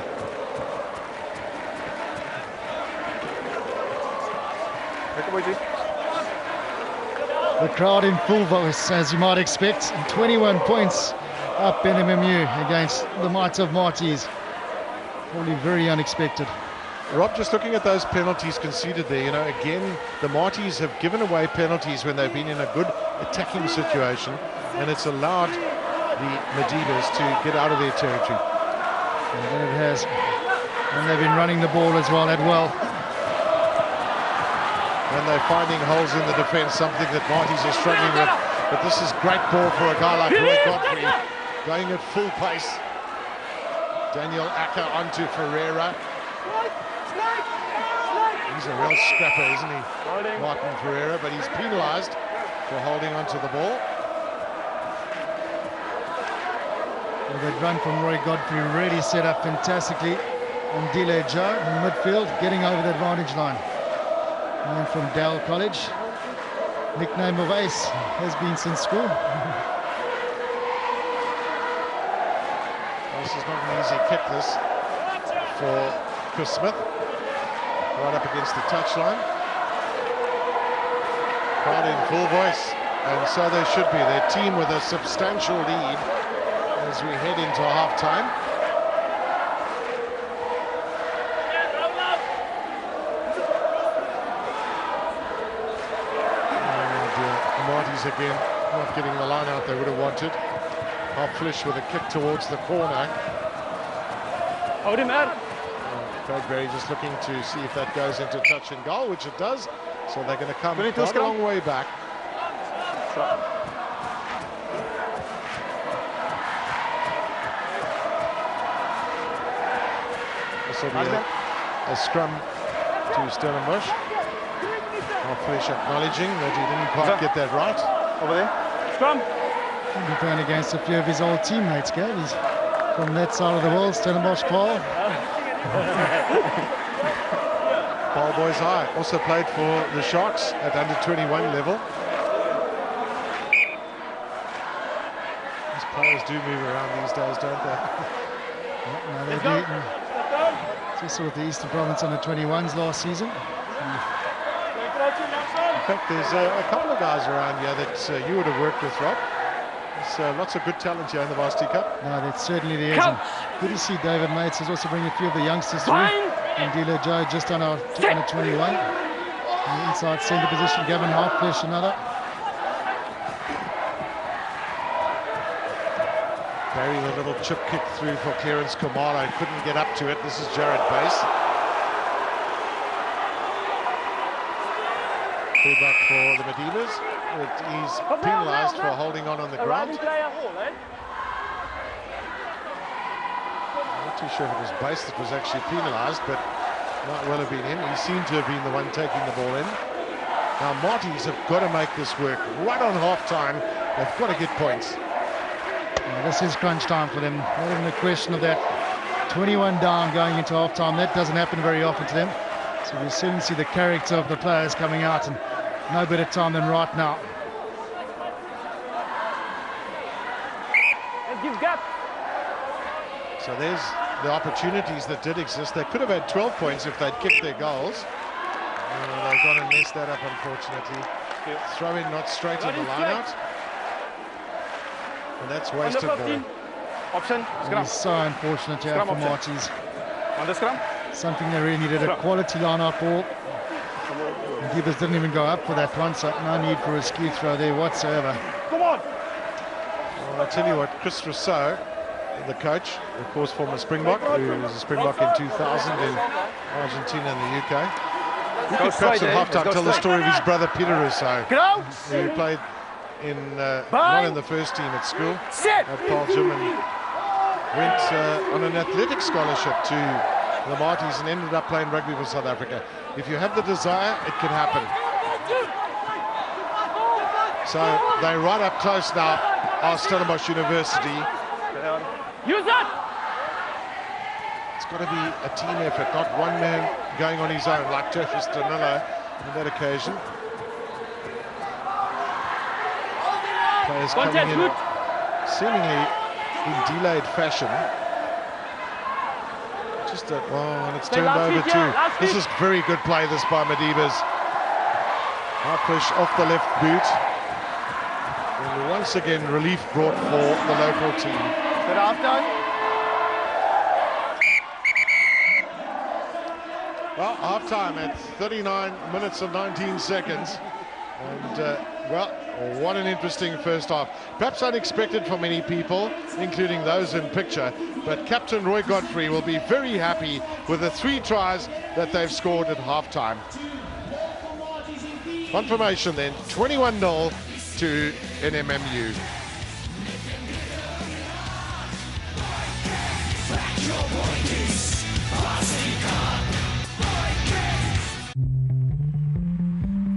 The crowd in full voice, as you might expect. 21 points up in Nmmu against the Might of Matties. Probably very unexpected. Rob, just looking at those penalties conceded there, you know, again, the Matties have given away penalties when they've been in a good attacking situation, and it's allowed the Medivas to get out of their territory. And it has. And they've been running the ball as well, that well. And they're finding holes in the defence, something that Matties are struggling with. But this is great ball for a guy like Roy Godfrey, going at full pace. Daniel Acker onto Ferreira. He's a real scrapper, isn't he? Martin Ferreira, but he's penalised for holding onto the ball. Well, that run from Roy Godfrey really set up fantastically. And Dile Joe in midfield, getting over the advantage line. And from Dale College, nickname of Ace, has been since school. This is not an easy kick, this, for Chris Smith. Right up against the touchline. Crowd in full voice, and so they should be. Their team with a substantial lead as we head into half-time. Marty's again not getting the line out they would have wanted. Halffish with a kick towards the corner. Hold him out. Craigberry just looking to see if that goes into touch and goal, which it does. So they're going to come quite a long way back. This will be a scrum to Stellenbosch. Halffish acknowledging that he didn't quite get that right. Over there. Scrum. He'll be playing against a few of his old teammates, Gav. He's from that side of the world, Stellenbosch Paul. Paul Boys High also played for the Sharks at under 21 level. These players do move around these days, don't they? No, they do. Just with the Eastern Province under 21s last season. In fact, there's a couple of guys around here that you would have worked with, Rob. There's lots of good talent here in the Varsity Cup. No, that certainly there is. And good to see David Mates has also bringing a few of the youngsters through. And Dilo Joe just on our under 21. In the inside centre position, Gavin Halffish another. Barry, the little chip kick through for Clarence Kamala, couldn't get up to it. This is Jared Bass. Feedback for the Medivas. He's penalised for holding on the ground. I'm not too sure if it was Bass that was actually penalised, but might well have been him. He seemed to have been the one taking the ball in. Now Matties have got to make this work. Right on half-time, they've got to get points. Yeah, this is crunch time for them. Not even a question of that. 21 down going into half-time. That doesn't happen very often to them. So we soon see the character of the players coming out, and no better time than right now. Let's give gap. So there's the opportunities that did exist. They could have had 12 points if they'd kicked their goals. They've gone and messed that up, unfortunately. Throw in not straight in the line-out. And that's wasted ball. Option, scrum. It's so unfortunate here Scrum for option. Matties. On the scrum. Something they really needed, a quality line-out ball. The Givers didn't even go up for that one, so no need for a skew throw there whatsoever. Come on. Well, I tell you what, Chris Rousseau, the coach, of course former Springbok, who was a Springbok in 2000 in Argentina and the UK. We could perhaps at half-time tell the story of his brother Peter Rousseau, who played in not in the first team at school at Paul Jim, and went on an athletic scholarship to the Matties and ended up playing rugby for South Africa. If you have the desire, it can happen. So they're right up close now, our Stellenbosch University. Use that. It's got to be a team effort, not one man going on his own like Tertius Danilo on that occasion. Players coming in seemingly in delayed fashion. Just a, well, and it's turned over too. This is very good play, this by Madibas. Hard push off the left boot. And once again, relief brought for the local team. Good half-time. Well, half-time at 39 minutes and 19 seconds. And, well, what an interesting first half. Perhaps unexpected for many people, including those in picture. But Captain Roy Godfrey will be very happy with the 3 tries that they've scored at half-time. Confirmation then, 21-0 to Nmmu.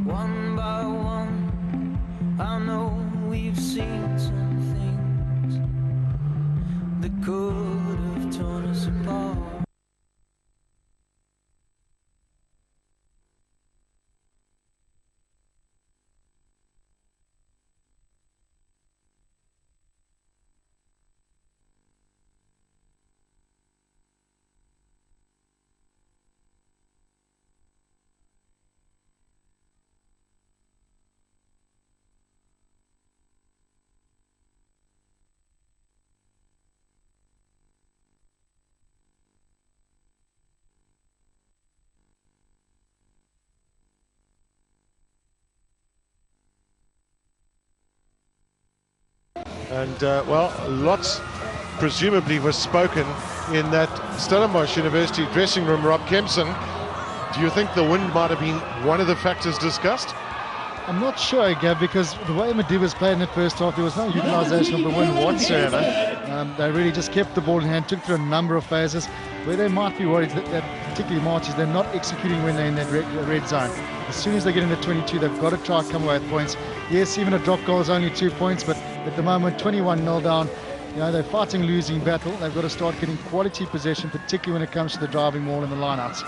One by one, I know we've seen some things that could have torn us apart. And, well, lots presumably was spoken in that Stellenbosch University dressing room. Rob Kempson, do you think the wind might have been one of the factors discussed? I'm not sure, Gav, because the way Madibas played in that first half, there was no utilisation of the wind whatsoever. They really just kept the ball in hand, took through a number of phases. Where they might be worried that particularly Matties, they're not executing when they're in that red zone. As soon as they get in the 22, they've got to try and come away with points. Yes, even a drop goal is only 2 points, but at the moment, 21-0 down. You know, they're fighting losing battle. They've got to start getting quality possession, particularly when it comes to the driving ball and the lineouts.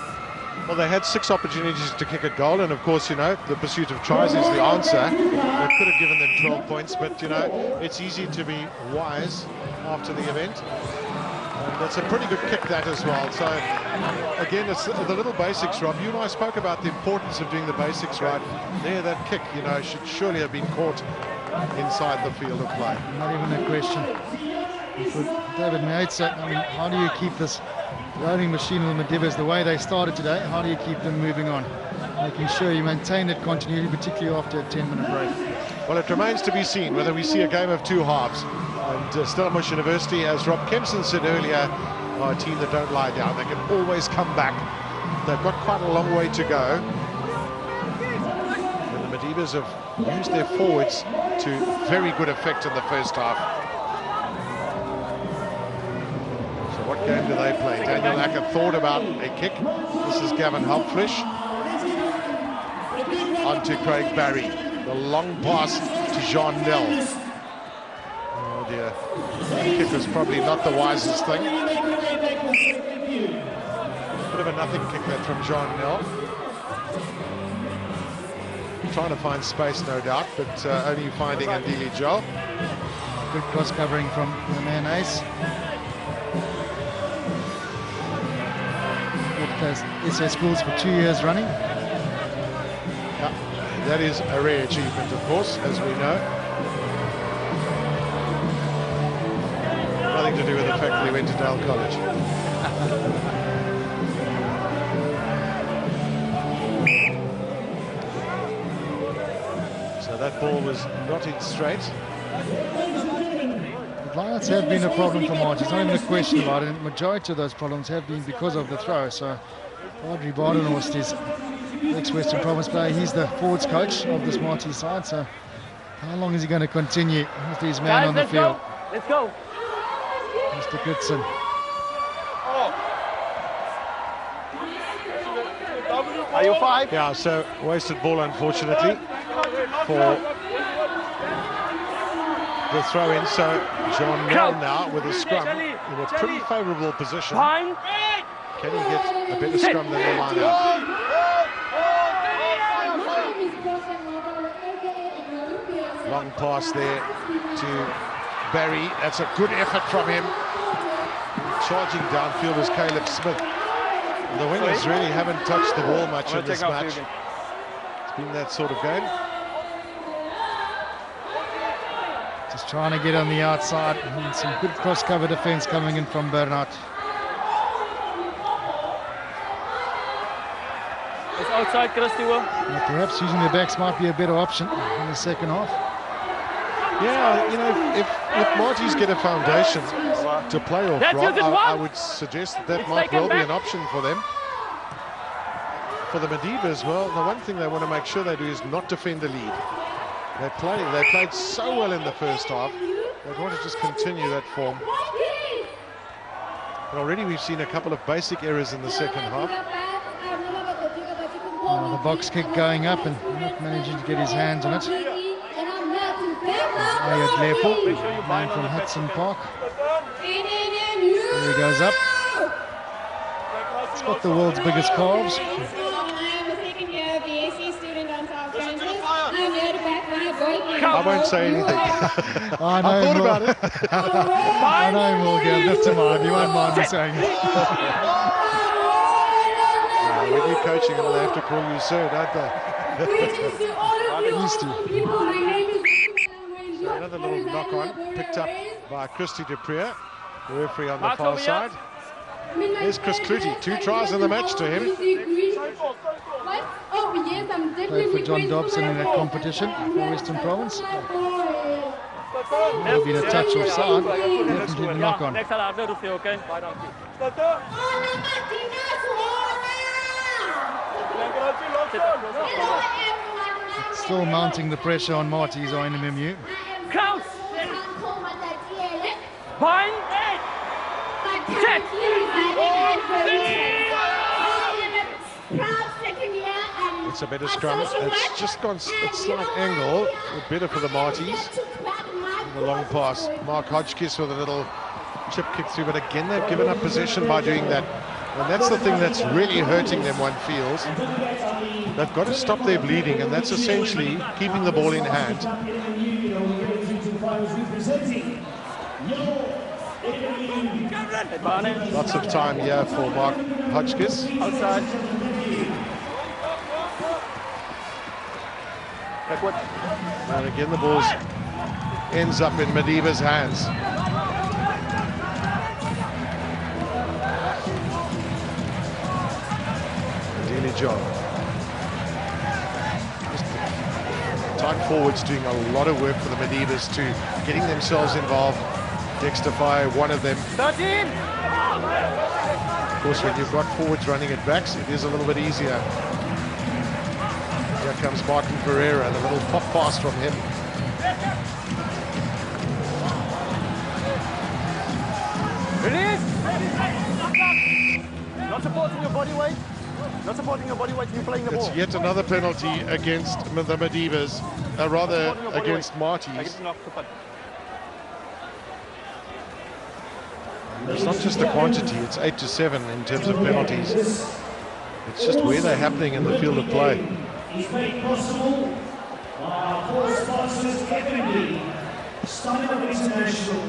Well, they had 6 opportunities to kick a goal, and of course, you know, the pursuit of tries is the answer. They could have given them 12 points, but, you know, it's easy to be wise after the event. And that's a pretty good kick, that as well. So, again, it's the little basics, Rob. You and I spoke about the importance of doing the basics right. There, that kick, you know, should surely have been caught inside the field of play. Not even a question. For David Mates, I mean, how do you keep this rolling machine with Madibas the way they started today? How do you keep them moving on? Making sure you maintain that continuity, particularly after a 10-minute break. Well, it remains to be seen whether we see a game of 2 halves. And Stellenbosch University, as Rob Kempson said earlier, are a team that don't lie down. They can always come back. They've got quite a long way to go. And the Madibas have used their forwards to very good effect in the first half. So what game do they play? Daniel Acker thought about a kick. This is Gavin Helpflish. On to Craig Barry. The long pass to Jean Nel. Oh dear. That kick was probably not the wisest thing. Bit of a nothing kick that from Jean Nel. trying to find space, no doubt, but only finding Andili Joe. Good cross covering from the man Ace. Good SA Schools for 2 years running. Yeah, that is a rare achievement, of course, as we know. Nothing to do with the fact that he went to Dale College. So that ball was not in straight. The Lions have been a problem for March. It's not even a question about it. The majority of those problems have been because of the throw. So Audrey Badenhorst is ex-Western Province player. He's the forwards coach of this Marty side. So how long is he going to continue with his man on the field? Let's go. Mr. Goodson. Are you 5? Yeah, so wasted ball, unfortunately, for the throw-in. So John Mell now with a scrum in a pretty favourable position. Can he get a better scrum than the line out? Long pass there to Barry. That's a good effort from him. Charging downfield is Caleb Smith. The wingers really haven't touched the ball much in this match. It's been that sort of game. Just trying to get on the outside. And some good cross-cover defence coming in from Bernard. It's outside, Christy. Perhaps using the backs might be a better option in the second half. Yeah, you know, if Marties get a foundation to play off, Rob, I would suggest that might well be an option for them. For the Medivas, well, the one thing they want to make sure they do is not defend the lead. They played so well in the first half. They want to just continue that form. And already we've seen a couple of basic errors in the second half. The box kick going up and not managing to get his hands on it. Ayad Lepo, man from Hudson Park. There he goes up. It's got the world's biggest calves. I won't say anything. I thought about it. I know him, Morgan. That's a mind. You won't mind me saying it. When you're coaching them, they have to call you sir, don't they? Used to. So another little knock-on picked up by Christy Dupree, the referee on the far side. There's Chris Clutie, 2 tries in the match to him. Played for John Dobson in that competition for Western Province. Might have been a touch offside, definitely the knock-on. Next I'll have to see, okay? Bye, Still mounting the pressure on Marties or Nmmu. Kraus! Bind! Check! It's a better scrum. It's just gone a slight angle, better for the Marties. The long pass. Mark Hodgkiss with a little chip kick through, but again they've given up possession by doing that. And that's the thing that's really hurting them, one feels. They've got to stop their bleeding, and that's essentially keeping the ball in hand. Lots of time here for Mark Hodgkiss. Outside. And again the ball ends up in Mediva's hands. Daily job. Tight forwards doing a lot of work for the Medivas too, getting themselves involved. Dexter Fire, one of them. 13! Of course, when you've got forwards running at backs, it is a little bit easier. Here comes Martin Pereira, and a little pop pass from him. Release! Not supporting your body weight. Not supporting your body weight, you're playing the ball. It's yet another penalty against the Medivas, rather against Marties. It's not just the quantity, it's 8-7 in terms of penalties. It's just where they're happening in the field of play. For sponsors F&B, Stamina International,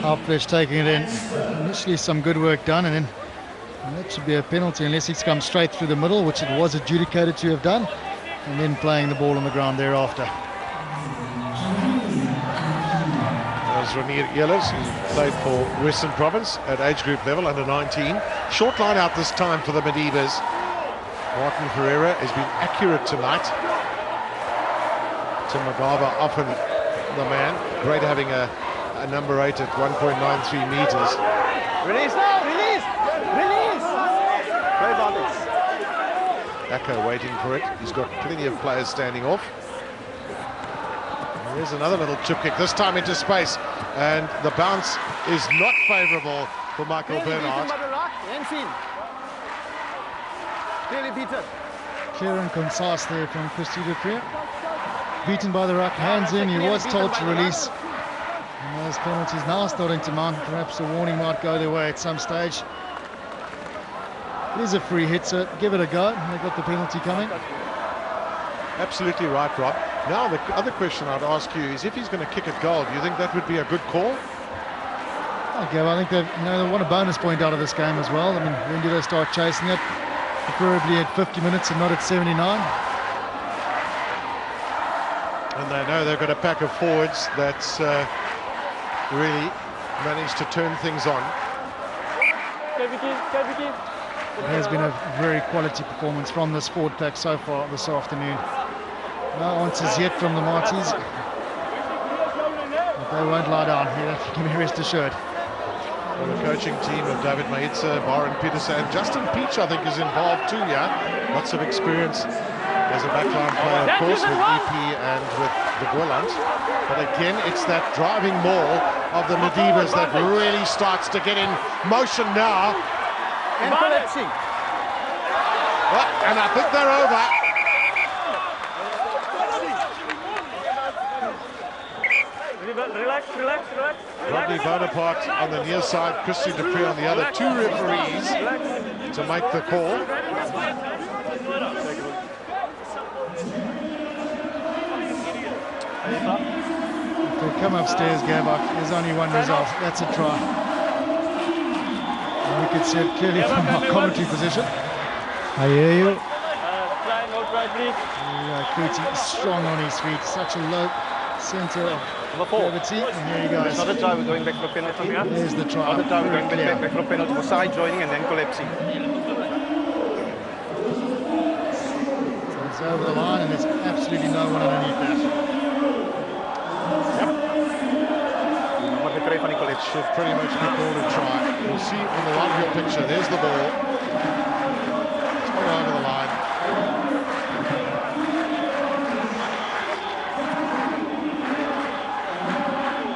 Halflesh taking it in. Initially some good work done, and then that should be a penalty unless he's come straight through the middle, which it was adjudicated to have done, and then playing the ball on the ground thereafter. There's Renier Ehlers, who played for Western Province at age group level, under 19. Short line out this time for the Medivas. Martin Ferreira has been accurate tonight. Tim Magaba often the man. Great having a number 8 at 1.93 meters. Release now, release! Release! Play bodies. Echo waiting for it. He's got plenty of players standing off. And there's another little chip kick, this time into space. And the bounce is not favourable for Michael Bernard. Clearly beaten. Clear and concise there from Christy Dupree. Beaten by the ruck, hands in, he was told to release. And those penalties now starting to mount. Perhaps a warning might go their way at some stage. It is a free hit, so give it a go. They've got the penalty coming. Absolutely right, Rob. Now the other question I'd ask you is, if he's going to kick a goal, do you think that would be a good call? Okay, well, I think they want a bonus point out of this game as well. I mean, when do they start chasing it? Preferably at 50 minutes and not at 79. And they know they've got a pack of forwards that's really managed to turn things on. It has been a very quality performance from this forward pack so far this afternoon. No answers yet from the Matties. But they won't lie down here, can be rest assured. Well, the coaching team of David Maitza, Byron Peterson, and Justin Peach, I think, is involved too, yeah? Lots of experience as a backline player, of course, with EP and with the Boyland. But again, it's that driving maul of the Medivas that really starts to get in motion now. And collapsing. Well, and I think they're over. Relax. Rodney Bonaparte on the near side, Christy Dupree on the other. Two referees to make the call. If they come upstairs, Gabak, there's only one result. That's a try. And we can see it clearly from our commentary position. I hear you. Try, no try, please. Kuti strong on his feet. Such a low centre of gravity. And here he goes. It's not a try, we're going back for a penalty. There's the try. Not a try, we're going back for a penalty for side joining and then collapsing. So it's over the line and there's absolutely no one underneath that. It should pretty much be called a try. We'll see in the one-view picture. There's the ball. It's not over the line.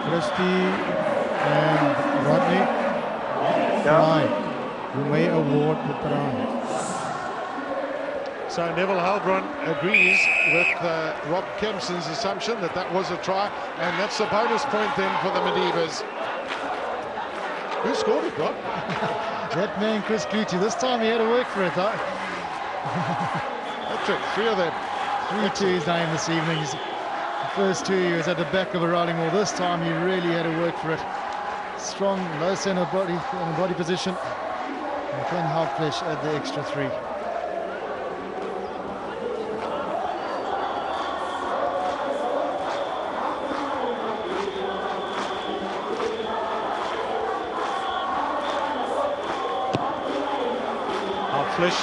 Christy and Rodney. Try. You may award the try. So Neville Halbron agrees with Rob Kempson's assumption that that was a try, and that's a bonus point then for the Medivas. Who scored it, Rob? That man, Chris Kuti. This time he had to work for it, though. That took three of them. 3-2 his name this evening. The first two he was at the back of a rolling wall. This time he really had to work for it. Strong, low centre body position. And Ken Halflesh at the extra 3. Halflesh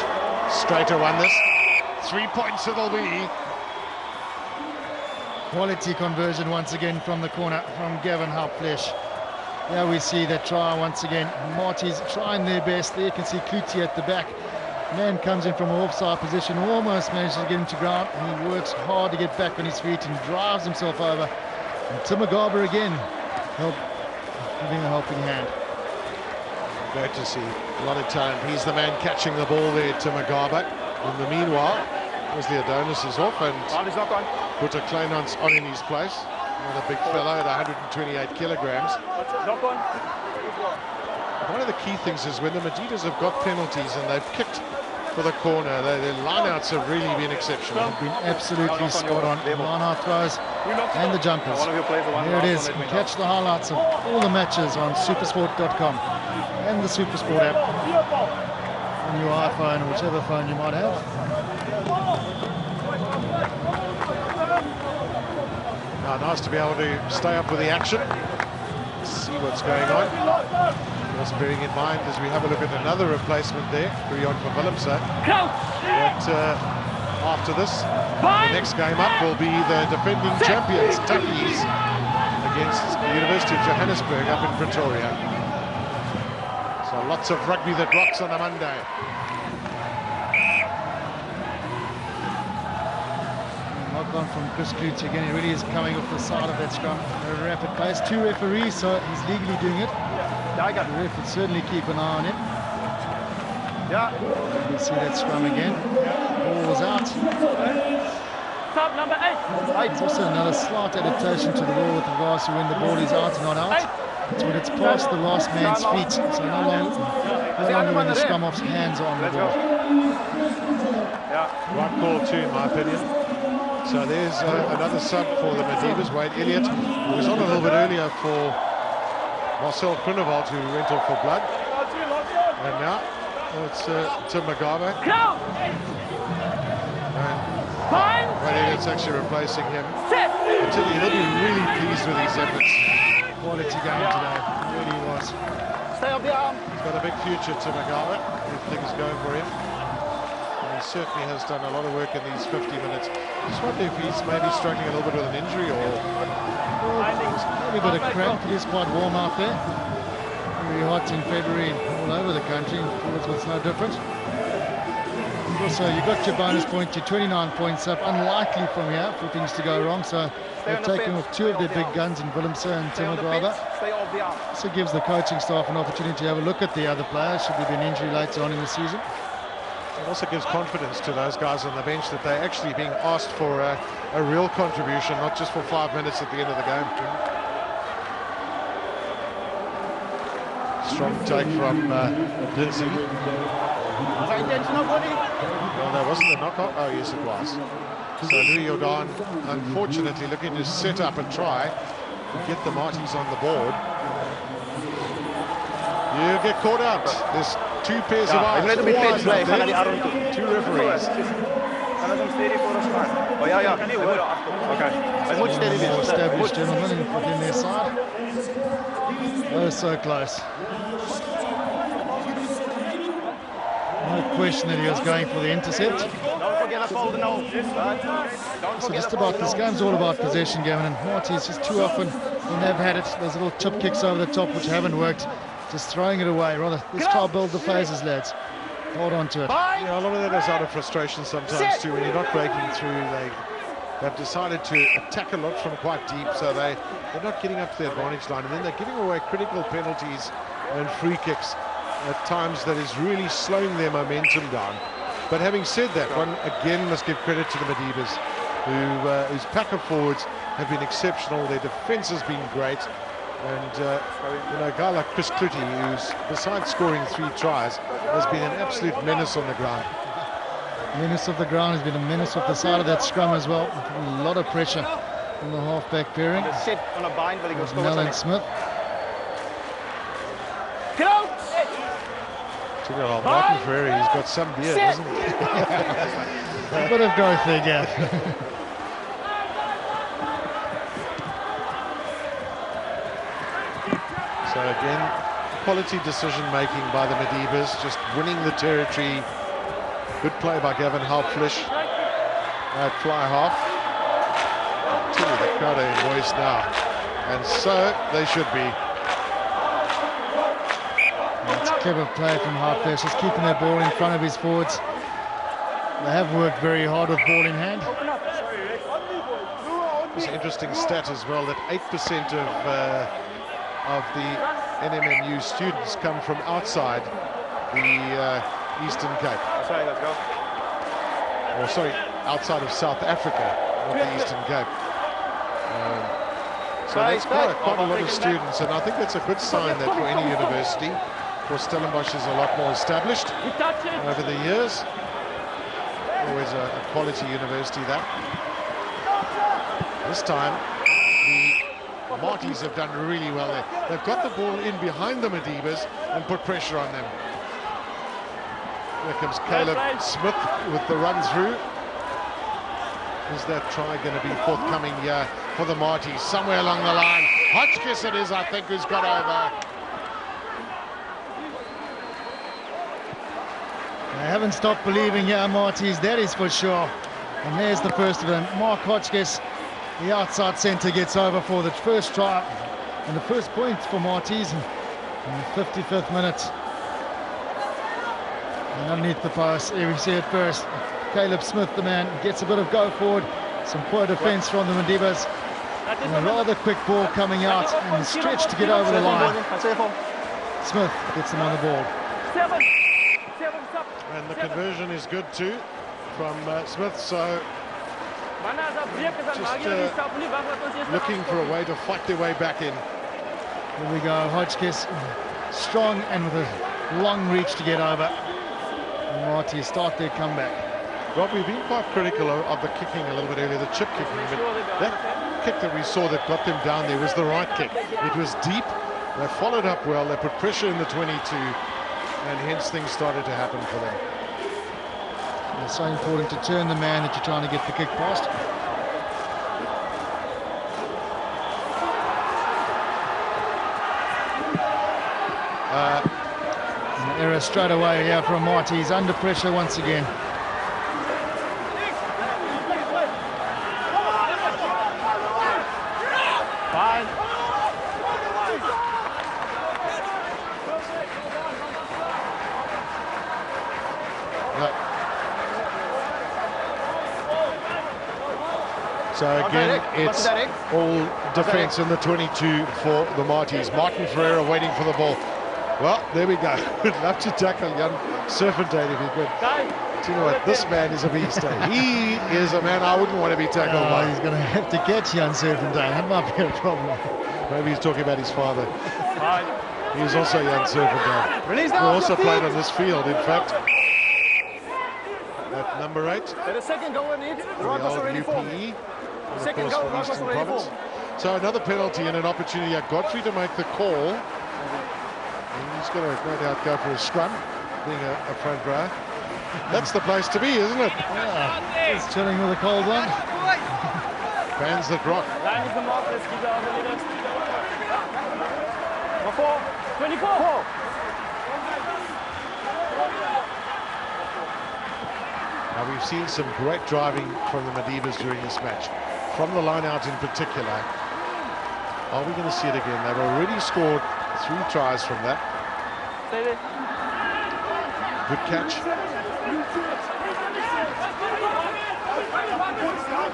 straighter won this. 3 points it'll be. Quality conversion once again from the corner from Gavin Halflesh. Here we see that try once again. Matties trying their best. There you can see Kuti at the back. Man comes in from an offside position, almost manages to get him to ground. He works hard to get back on his feet and drives himself over. And Timagaba again, giving a helping hand. Great to see. A lot of talent. He's the man catching the ball there, Timagaba. In the meanwhile, obviously Adonis is off and Put a Kleinans on in his place. Another big fellow at 128 kilograms. One of the key things is when the Medivas have got penalties and they've kicked for the corner. Their lineouts have really been exceptional. They've been absolutely spot on. Line-out throws and the jumpers. Here it is. You can catch the highlights of all the matches on supersport.com and the Supersport app on your iPhone or whichever phone you might have. Nice to be able to stay up with the action, see what's going on. Just bearing in mind as we have a look at another replacement there, Grion for Willemse, that after this, the next game up will be the defending champions, Tuckies, against the University of Johannesburg up in Pretoria. So lots of rugby that rocks on a Monday. On from Chris Klutz again. He really is coming off the side of that scrum at a rapid pace. 2 referees, so he's legally doing it. The ref would certainly keep an eye on him. You see that scrum again. Ball was out. Stop, number 8. It's also another slight adaptation to the rule with regards to when the ball is out and not out. It's when it's past the last man's feet, so no longer when the scrum off's hands are on the ball. Right call too, in my opinion. So there's another sub for the Madivas, Wade Elliott, who was on a little bit earlier for Marcel Groenewald, who went off for blood. And now it's Tim Mugabe. And Wade Elliott's actually replacing him. I tell you, he'll be really pleased with his efforts. Quality game today, it really was. Stay up the arm. He's got a big future, Tim Mugabe, if things going for him. Certainly has done a lot of work in these 50 minutes. Just wonder if he's maybe struggling a little bit with an injury or... Maybe a bit of cramp. It is quite warm out there. Very hot in February all over the country. It's no different. Also, you got your bonus point, your 29 points up. Unlikely from here for things to go wrong. So they've taken off 2 of their big guns in Willemse and Tim Mugabe. So gives the coaching staff an opportunity to have a look at the other players should there be an injury later on in the season. It also gives confidence to those guys on the bench that they're actually being asked for a real contribution, not just for 5 minutes at the end of the game. Strong take from Lindsay. Well, that wasn't a knockout. Oh, yes, it was. So Louis Jordan, unfortunately, looking to set up a try to get the Matties on the board. You get caught out. There's 2 pairs of eyes. 2 referees. More established gentlemen within their side. Oh, so close. No question that he was going for the intercept. So just about, this game's all about possession, Gavin, and Matties just too often when they've had it, those little chip kicks over the top which haven't worked. Just throwing it away, rather. Let's try to build the phases, lads. Hold on to it. Yeah, a lot of that is out of frustration sometimes too. When you're not breaking through, they've decided to attack a lot from quite deep, so they're not getting up to the advantage line, and then they're giving away critical penalties and free kicks at times that is really slowing their momentum down. But having said that, one again must give credit to the Madivas, whose pack of forwards have been exceptional. Their defence has been great. And, a guy like Chris Klutz, who's, besides scoring 3 tries, has been an absolute menace on the ground. Menace of the ground, has been a menace off the side of that scrum as well. A lot of pressure on the half-back pairing. Nell and Smith. Martin Ferreira, he's got some beard, hasn't he? A bit of growth there, Gav. So again, quality decision-making by the Madivas, just winning the territory. Good play by Gavin Halpflish at fly half. I'll tell you, the crowd are in voice now. And so they should be. It's a clever play from Halpflish, just keeping that ball in front of his forwards. They have worked very hard with ball in hand. It's an interesting stat as well, that 8% of the NMMU students come from outside the Eastern Cape. Let's go. Or sorry, outside of South Africa, not the Eastern Cape. So that's quite a lot of students, and I think that's a good sign that for any university, of course Stellenbosch is a lot more established over the years. Always a quality university, that. This time, the Matties have done really well there. They've got the ball in behind the Madibas and put pressure on them. Here comes Caleb Smith with the run through. Is that try going to be forthcoming here for the Matties? Somewhere along the line. Hotchkiss it is, I think, who's got over. They haven't stopped believing here, Matties, that is for sure. And there's the first of them. Mark Hotchkiss, the outside centre, gets over for the first try and the first point for Matties in the 55th minute. And underneath the post, here we see it first. Caleb Smith, the man, gets a bit of go forward. Some poor defence from the Madibas. And a rather quick ball coming out and stretch to get over the line. Smith gets them on the ball. And the conversion is good too from Smith, so just looking for a way to fight their way back in. Here we go, Hotchkiss, strong and with a long reach to get over. And Matties start their comeback. Rob, we've been quite critical of the kicking a little bit earlier, the chip kicking, but that kick that we saw that got them down there was the right kick. It was deep, they followed up well, they put pressure in the 22, and hence things started to happen for them. It's so important to turn the man that you're trying to get the kick past. An error straight away here from Matties, under pressure once again. So again, it's all defence in the 22 for the Matties. Martin Ferreira waiting for the ball. Well, there we go. We'd love to tackle young Serpentine if he could. Do you know what? This man is a beast. He is a man I wouldn't want to be tackled by. He's going to have to catch young Serpentine. That might be a problem. Maybe he's talking about his father. He was also young Serpentine. Who also played on this field, in fact. At number 8. The second goal in the old UPE. And of course from Eastern Province. So another penalty and an opportunity at Godfrey to make the call. And he's going to no doubt go for a scrum, being a front row. That's the place to be, isn't it? Yeah, just chilling with a cold one. Fans the rock. 24. Now we've seen some great driving from the Madibas during this match. From the line out in particular. Are we going to see it again? They've already scored 3 tries from that. Good catch.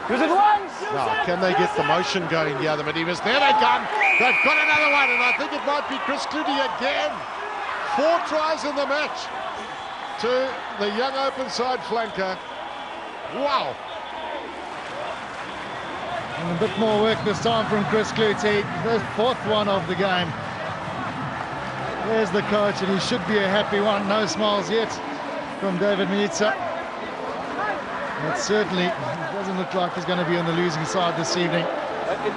Use it once. Now, can they get the motion going? Yeah, the Madibas. There they come. They've got another one, and I think it might be Chris Clutie again. 4 tries in the match to the young open side flanker. Wow. And a bit more work this time from Chris Clutie, the 4th one of the game. There's the coach, and he should be a happy one. No smiles yet from David Mietza. It certainly doesn't look like he's going to be on the losing side this evening.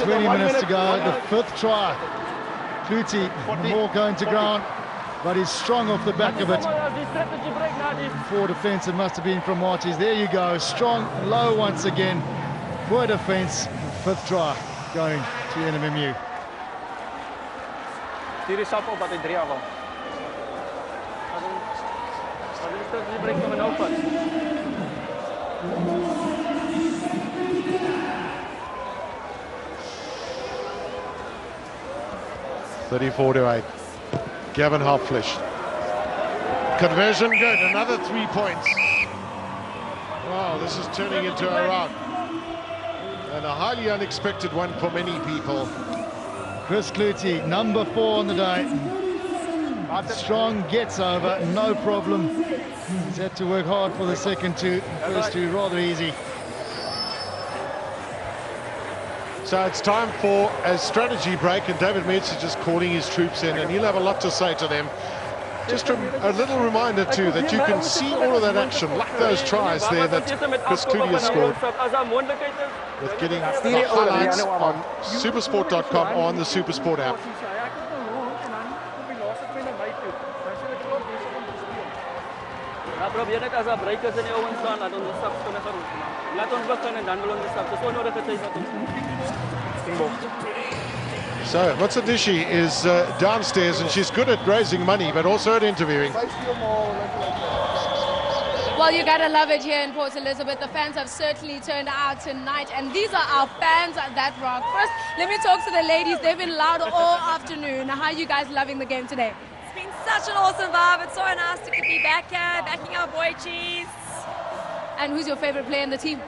20 minutes to go, the 5th try. Clutie, more going to ground, but he's strong off the back of it. 4 defence it must have been from Matties. There you go, strong, low once again. Poor defence, 5th try going to Nmmu. Hier is Sap op wat hij 3 afval. Die brengt nog een open. 34-8. Gavin Hopflish. Conversion good, another 3 points. Wow, this is turning into a rout. And a highly unexpected one for many people. Chris Clutie, number 4 on the day. Strong, gets over, no problem. He's had to work hard for the second 2. First 2 rather easy. So it's time for a strategy break, and David Metz is just calling his troops in, and he'll have a lot to say to them. Just a little reminder too that you can see all of that action, like those tries there that Chris Clooney has scored, with getting the highlights on supersport.com or on the Supersport app. Probeer net as 'n breakers in die ouens staan, laat ons die stap vinniger doen. Laat ons begin en dan wil ons die stap. Dis onnodige tyd wat ons So Matsudishi is downstairs, and she's good at raising money but also at interviewing. Well, you gotta love it here in Port Elizabeth. The fans have certainly turned out tonight, and these are our fans that rock. First, let me talk to the ladies. They've been loud all afternoon. How are you guys loving the game today? It's been such an awesome vibe. It's so nice to be back here, backing our boy Cheese. And who's your favorite player in the team?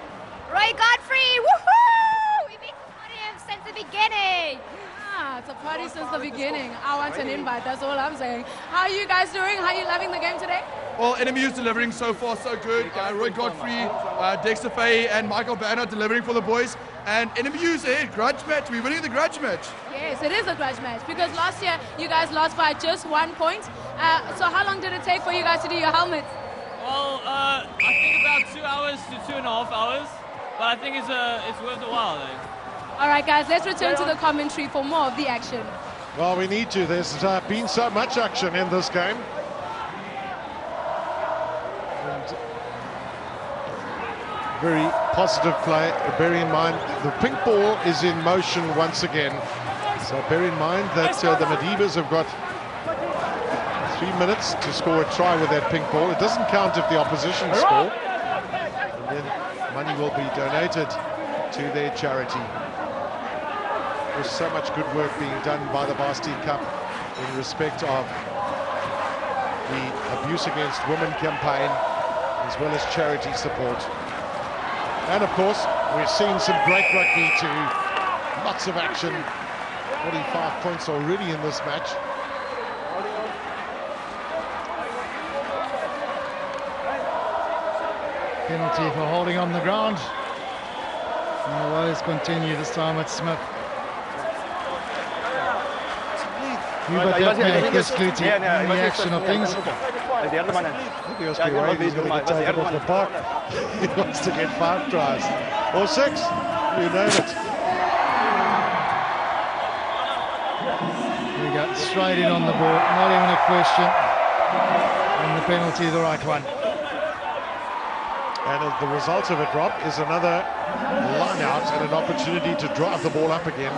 Roy Godfrey, woohoo! We've been supporting him since the beginning. Ah, it's a party since the beginning. I want an invite, that's all I'm saying. How are you guys doing? How are you loving the game today? Well, Nmmu's delivering so far so good. Roy Godfrey, Dexter Faye and Michael Banner delivering for the boys. And Nmmu's a grudge match. We're winning the grudge match. Yes, it is a grudge match because last year you guys lost by just 1 point. So how long did it take for you guys to do your helmets? Well, I think about 2 hours to 2.5 hours, but I think it's worth a while. All right, guys, let's return to the commentary for more of the action. Well, we need to. There's been so much action in this game. And very positive play. Bear in mind, the pink ball is in motion once again. So bear in mind that the Madivas have got 3 minutes to score a try with that pink ball. It doesn't count if the opposition score. And then money will be donated to their charity. There's so much good work being done by the Basti Cup in respect of the Abuse Against Women campaign, as well as charity support. And of course, we're seeing some great rugby too. Lots of action. 45 points already in this match. Penalty for holding on the ground. And the woes continue, this time it's Smith. You got that man, Chris Clooney, in the action of things. I think he must be worried he's going to get taken off the park. He wants to get 5 tries. Or 6, you name it. We got straight in on the ball, not even a question. And the penalty, the right one. And the result of it, Rob, is another line out and an opportunity to drive the ball up again.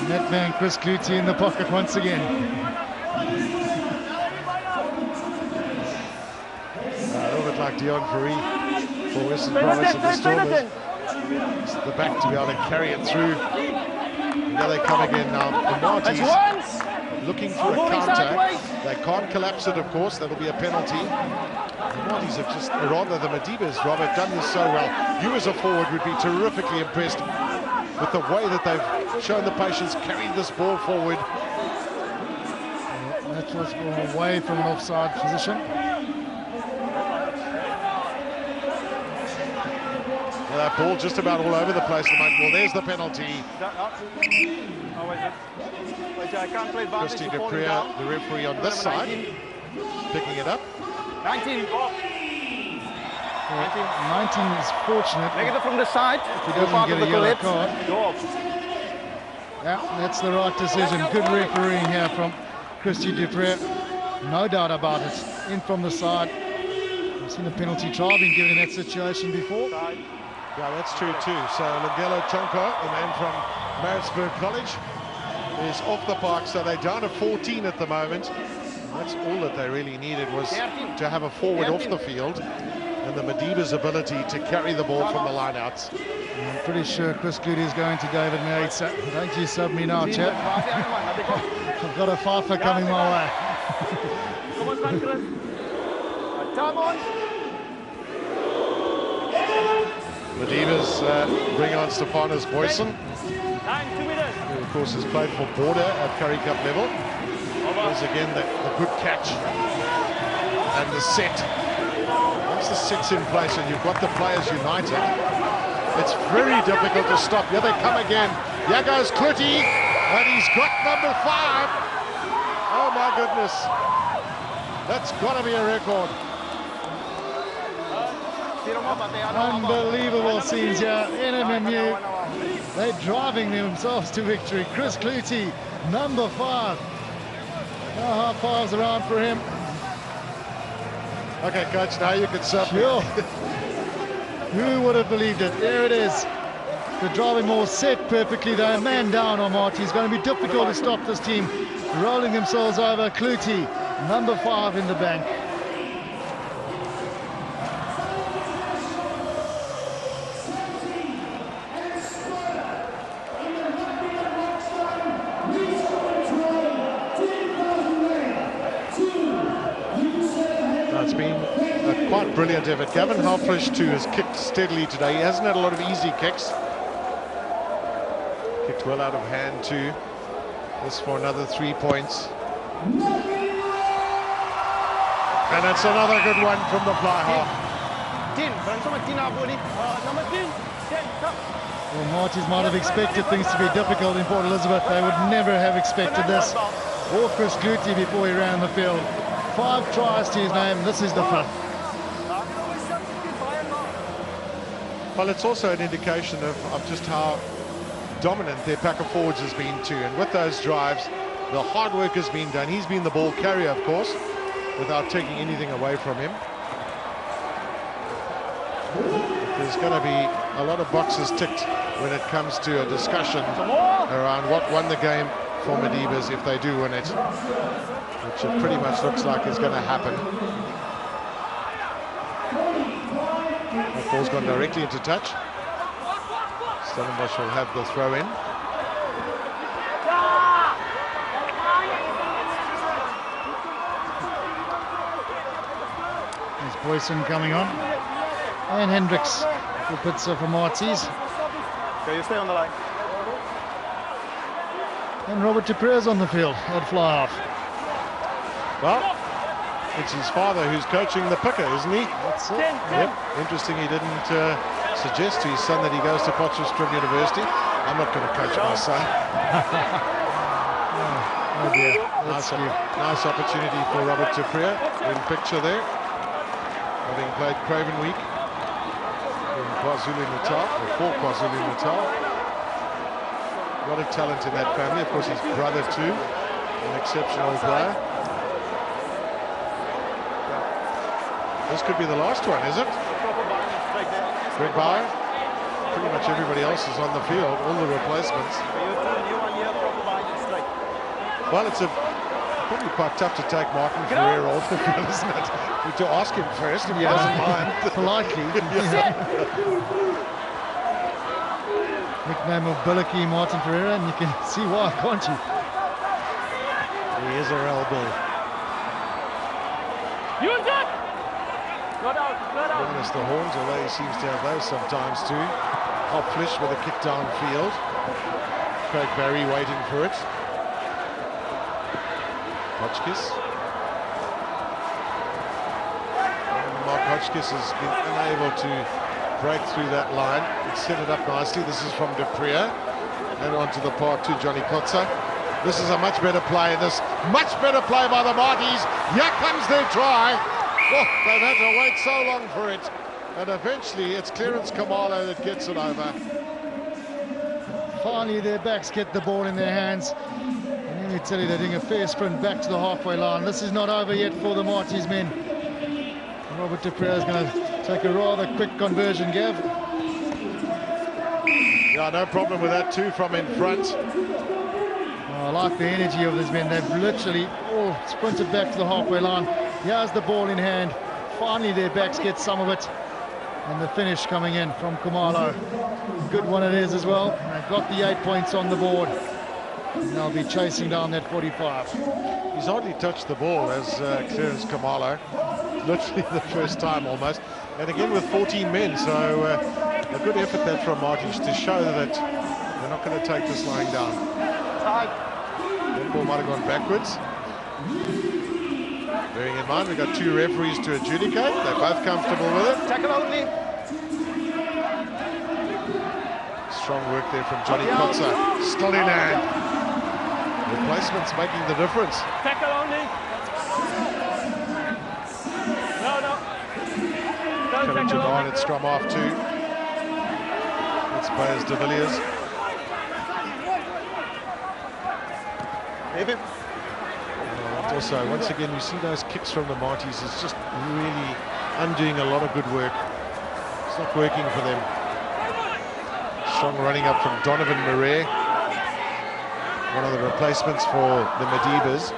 That man, Chris Clooney, in the pocket once again. A little bit like Dion Fourie for Western Province of the Stormers. It's the back to be able to carry it through. And there they come again now. The Marties looking for a counter. They can't collapse it, of course. That'll be a penalty. The Marties have just, or rather the Madivas, Rob, have done this so well. You as a forward would be terrifically impressed with the way that they've shown the patience, carried this ball forward. That was away from an offside position. Well, that ball just about all over the place. Well, there's the penalty. Christy Dupree, the referee on this side, picking it up. 19. 19 is fortunate. Negative from the side. If he doesn't get a yellow card. Yeah, that's the right decision. Good refereeing here from Christy Dupree. No doubt about it. In from the side. I've seen a penalty try been given in that situation before. Yeah, that's true too. So Lungelo Chonko, the man from Maritzburg College, is off the park. So they're down to 14 at the moment. And that's all that they really needed, was to have a forward off the field. And the Madiba's ability to carry the ball from the lineouts. I'm pretty sure Chris Clooney is going to David Merritt. Don't you sub me now, chap. I've got a fifer coming my way. Madiba's bring on Stefanos Boyson, who of course has played for Border at Currie Cup level. There's again the good catch and the set. Once the set's in place and you've got the players united, it's very difficult to stop. Here they come again. Here goes Clooney, and he's got number 5. Oh my goodness. That's got to be a record. Unbelievable scenes here in Nmmu. They're driving themselves to victory. Chris Clutie, number 5. High fives around for him. Okay, coach, now you can sub. Sure. Who would have believed it? There it is. The driving ball set perfectly there. Man down on Marty. It's going to be difficult to stop this team. Rolling themselves over. Clutie, number 5 in the bank. It's been a quite brilliant effort. Gavin Halfrish too has kicked steadily today. He hasn't had a lot of easy kicks. Kicked well out of hand too. This for another 3 points. And it's another good one from the fly half. Well, Marty's might have expected things to be difficult in Port Elizabeth. They would never have expected this. Or Chris Clutie before he ran the field. 5 tries to his name. This is the 5th. Well, it's also an indication of just how dominant their pack of forwards has been too. And with those drives, the hard work has been done. He's been the ball carrier, of course, without taking anything away from him. There's going to be a lot of boxes ticked when it comes to a discussion around what won the game for Medibas if they do win it, which it pretty much looks like is going to happen. The ball's gone directly into touch. Stellenbosch will have the throw in. There's Boyson coming on. And Hendricks who puts for Marties. Okay, you stay on the line. And Robert Dupre's on the field at fly off. Well, it's his father who's coaching the picker, isn't he? That's it. Yep. Interesting he didn't suggest to his son that he goes to Potchefstroom University. I'm not going to coach my son. Oh dear. Nice opportunity for Robert Dupre in picture there. Having played Craven Week in KwaZulu-Natal, or for KwaZulu-Natal. A lot of talent in that family. Of course, his brother too, an exceptional player. This could be the last one, is it? Greg Bauer. Pretty much everybody else is on the field, all the replacements. Well, it's probably quite tough to take Martin Ferreira off the field, isn't it? To ask him first if he doesn't mind. Politely. Nickname of Billicky Martin Ferreira, and you can see why, can't you? He is a real bull. Use it! Not out, not out. Minus the horns, although he seems to have those sometimes too. Hopflish with a kick downfield. Craig Barry waiting for it. Hotchkiss. Mark Hotchkiss has been unable to break through that line. It's set it up nicely. This is from Dupree. And onto the part to Johnny Kotza. This is a much better play. Much better play by the Marties. Here comes their try. Oh, they've had to wait so long for it. And eventually it's Clarence Kamalo that gets it over. Finally their backs get the ball in their hands. And let me tell you, they're doing a fair sprint back to the halfway line. This is not over yet for the Marties men. Robert Dupree is going to take a rather quick conversion, Gav. Yeah, no problem with that too from in front. Oh, I like the energy of these men. They've literally all sprinted back to the halfway line. Here's the ball in hand. Finally their backs get some of it. And the finish coming in from Kumalo. Good one it is as well. They've got the 8 points on the board. And they'll be chasing down that 45. He's hardly touched the ball as Clarence Kamalo. Literally the first time almost. And again with 14 men. So a good effort there from Martins to show that they're not going to take this lying down. That ball might have gone backwards. Bearing in mind, we've got 2 referees to adjudicate. They're both comfortable with it. Tackle only. Strong work there from Johnny Kotza. Still in hand. replacements making the difference. Tackle only. No. Coming to line at scrum half 2. It's Bayers de Villiers. And also, once again, you see those kicks from the Matties is just really undoing a lot of good work. It's not working for them. Strong running up from Donovan Murray, one of the replacements for the Madibas.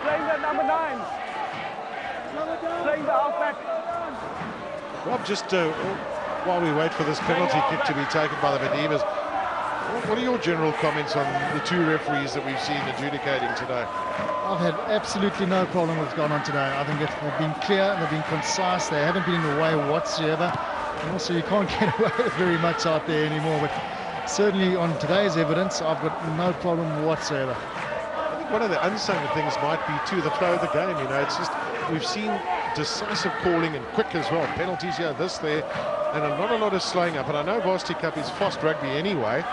Playing the number 9. Playing the halfback. Rob, just while we wait for this penalty kick to be taken by the Madibas, what are your general comments on the 2 referees that we've seen adjudicating today? I've had absolutely no problem with what's gone on today. I think they've been clear, they've been concise, they haven't been in the way whatsoever. And also you can't get away with very much out there anymore, but certainly on today's evidence, I've got no problem whatsoever. I think one of the unsung things might be too the flow of the game. You know, it's just we've seen decisive calling and quick as well. Penalties here, this, there, and not a lot of slowing up. And I know Varsity Cup is fast rugby anyway,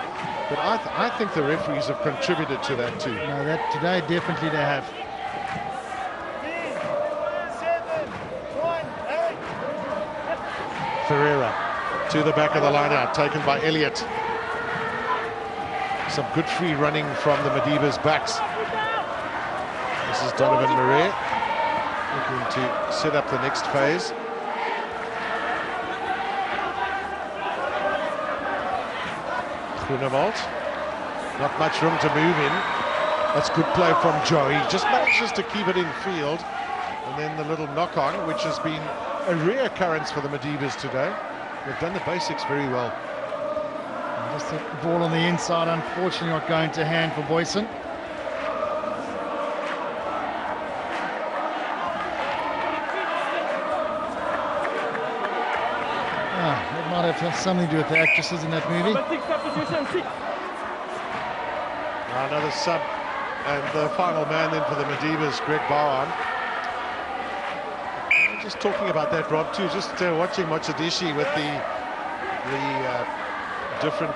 but I think the referees have contributed to that too. No, that today definitely they have. Ferreira to the back of the line out, taken by Elliott. Some good free running from the Madibas' backs. This is Donovan Murray looking to set up the next phase. Groenewald, not much room to move in. That's good play from Joey, just manages to keep it in field. And then the little knock on, which has been a rare occurrence for the Madibas today. They've done the basics very well. And just the ball on the inside, unfortunately not going to hand for Boyson. That might have something to do with the actresses in that movie. Another sub, and the final man then for the Madibas, Greg Bowen. Just talking about that, Rob, too, just watching Mochadishi with the different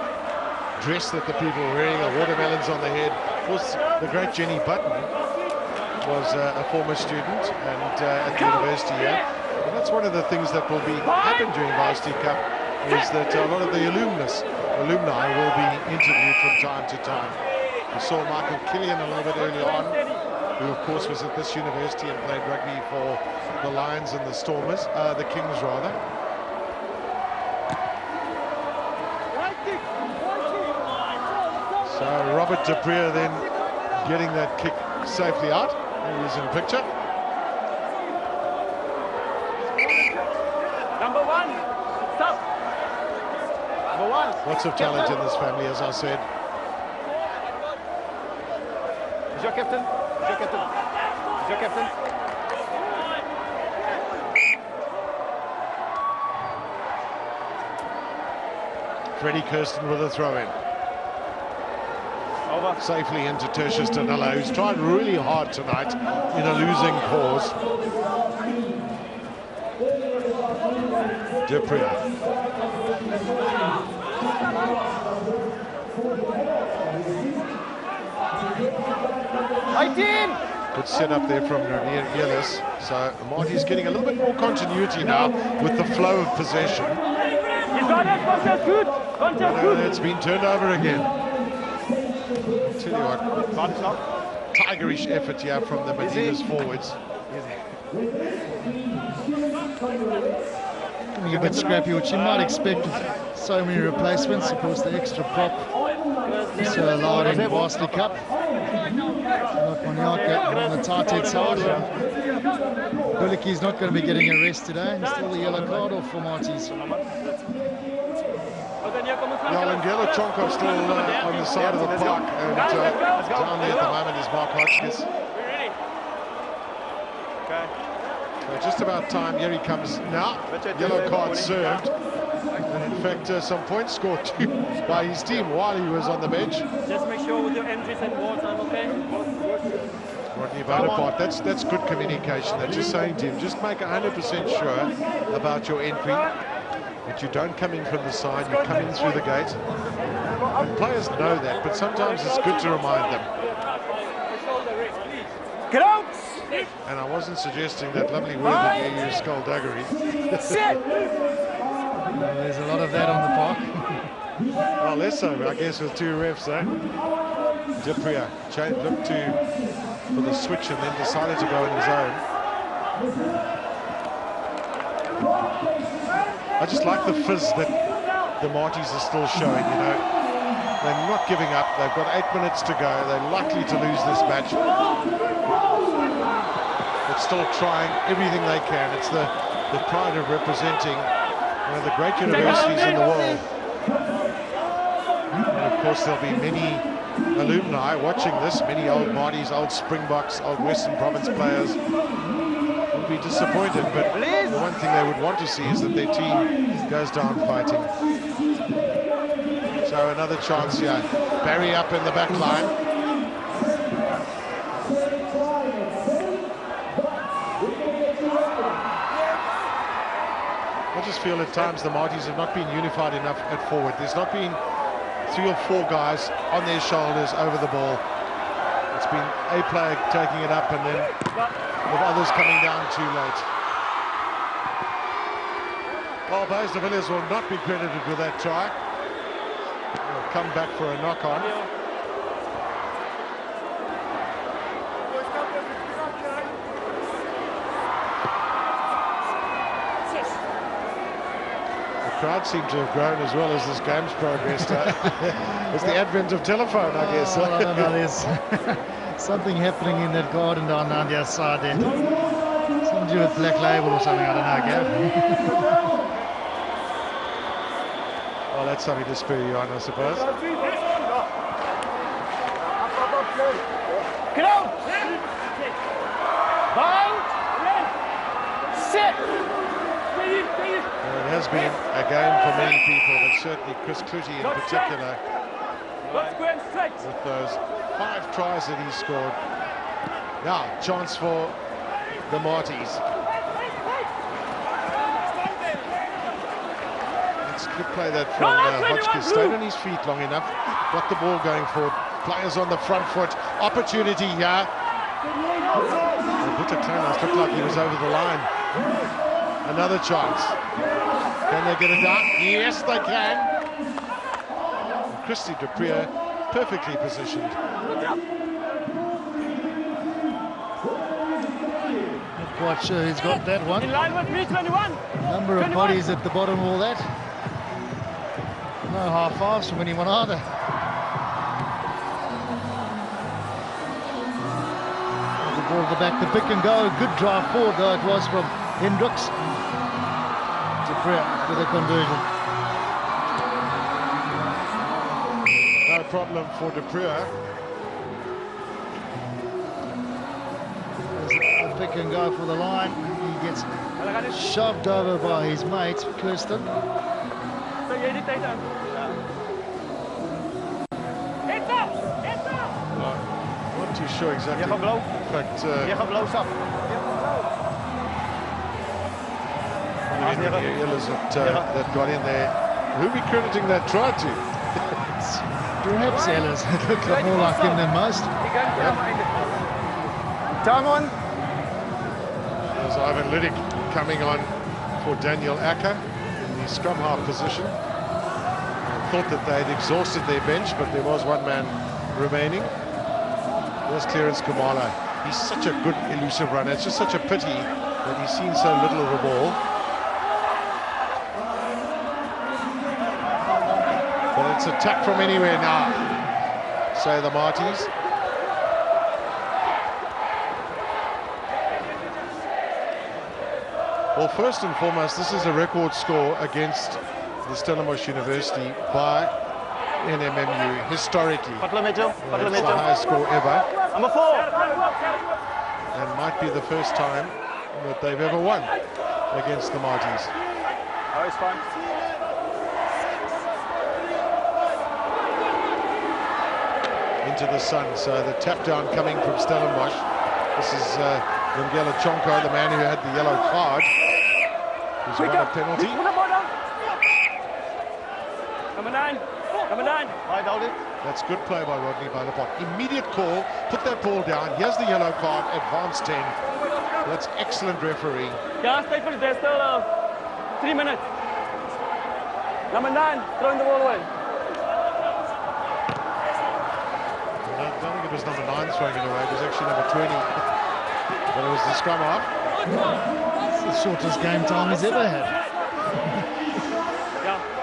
dress that the people were wearing, the watermelons on the head. Of course, the great Jenny Button was a former student and at the university here. And that's one of the things that will be happen during Varsity Cup, is that a lot of the alumni will be interviewed from time to time. We saw Michael Killian a little bit earlier on, who of course was at this university and played rugby for the Lions and the Stormers, the Kings rather. So Robert Dupree then getting that kick safely out. He is in the picture. Number 1, stop. Number 1. Lots of talent in this family, as I said. Is your captain? Is your captain? Is your captain? Freddie Kirsten with a throw-in. Over. Safely into Tertius Danilo, who's tried really hard tonight in a losing cause. Dupree. Good set up there from Yelis. So Marty's getting a little bit more continuity now with the flow of possession. He's got it, contact good. Contact good. It's been turned over again. I'll tell you what, tigerish effort here from the Madibas forwards. A bit scrappy, which you might expect with so many replacements. Of course, the extra prop also allowed in Varsity Cup. Moniaka on the tight head side. Buliki's not going to be getting a rest today. He's still the yellow card off for Marties. Yalangela Chonkov still on the side of the park, and down there at the moment is Mark Hotchkiss. So just about time. Here he comes now. Yellow card served. And in fact, some points scored too by his team while he was on the bench. Just make sure with your entries and wards I'm okay. Rodney Bonaparte, that's good communication. They're just saying to him, just make 100% sure about your entry, that you don't come in from the side, you come in through the gate. And players know that, but sometimes it's good to remind them. And I wasn't suggesting that lovely word that you use, skullduggery. There's a lot of that on the park. Well, less so, I guess, with two refs, eh? Dipria looked for the switch and then decided to go on his own. I just like the fizz that the Matties are still showing, you know. They're not giving up. They've got 8 minutes to go. They're likely to lose this match. But still trying everything they can. It's the pride of representing one of the great universities in the world. And of course, there'll be many alumni watching this, many old Matties, old Springboks, old Western Province players will be disappointed, but the one thing they would want to see is that their team goes down fighting. So another chance here. Barry up in the back line. I just feel at times the Matties have not been unified enough at forward. There's not been 3 or 4 guys on their shoulders over the ball. It's been a player taking it up and then with others coming down too late. Well, Bose de Villiers will not be credited with that try. He'll come back for a knock-on. The crowd seemed to have grown as well as this game's progressed. It's the advent of telephone, I guess. I don't know, there's something happening in that garden down the other side there. Something to do with Black Label or something, I don't know, Gav. Well, that's something to spur you on, I suppose. Get out! Bind! Sit! It has been a game for many people, but certainly Chris Clutie in particular, with those 5 tries that he scored. Now, chance for the Matties. Let's play that from Hotchkiss. Stayed on his feet long enough, got the ball going forward. Players on the front foot. Opportunity here. Victor Kleinhaus looked like he was over the line. Another chance. Can they get it down? Yes, they can. And Christy Dupria perfectly positioned. Not quite sure who's got that one. In line with me, 21. Number of bodies at the bottom of all that. No half-halves from anyone either. The ball at the back, the pick and go. Good drive forward though it was from Hendricks. With a conversion. No problem for De Preur. There's a pick and go for the line. He gets shoved over by his mate, Kirsten. Not too sure exactly. In fact, that got in there. Who are we crediting that try to? Perhaps Ellis. It looked more like him than most. Time on. There's Ivan Liddick coming on for Daniel Acker in the scrum half position. I thought that they had exhausted their bench, but there was one man remaining. There's Clarence Kumalo. He's such a good elusive runner. It's just such a pity that he's seen so little of the ball. But it's attack from anywhere now, say the Matties. Well, first and foremost, this is a record score against the Stellenbosch University by Nmmu historically. It's the highest score ever. Number 4. And might be the first time that they've ever won against the Matties. Oh, it's fine. Into the sun, so the tap down coming from Stellenbosch. This is Lungela Chonko, the man who had the yellow card. He's won a penalty. Number 9. Number 9. I hold it. That's good play by Rodney Bonaparte. Immediate call, put that ball down. Here's the yellow card, advance 10. That's excellent referee. Yeah, stay for there's still 3 minutes. Number 9, throwing the ball away. I don't think it was number 9 throwing it away, it was actually number 20. But it was the scrum half. It's the shortest game time he's ever had.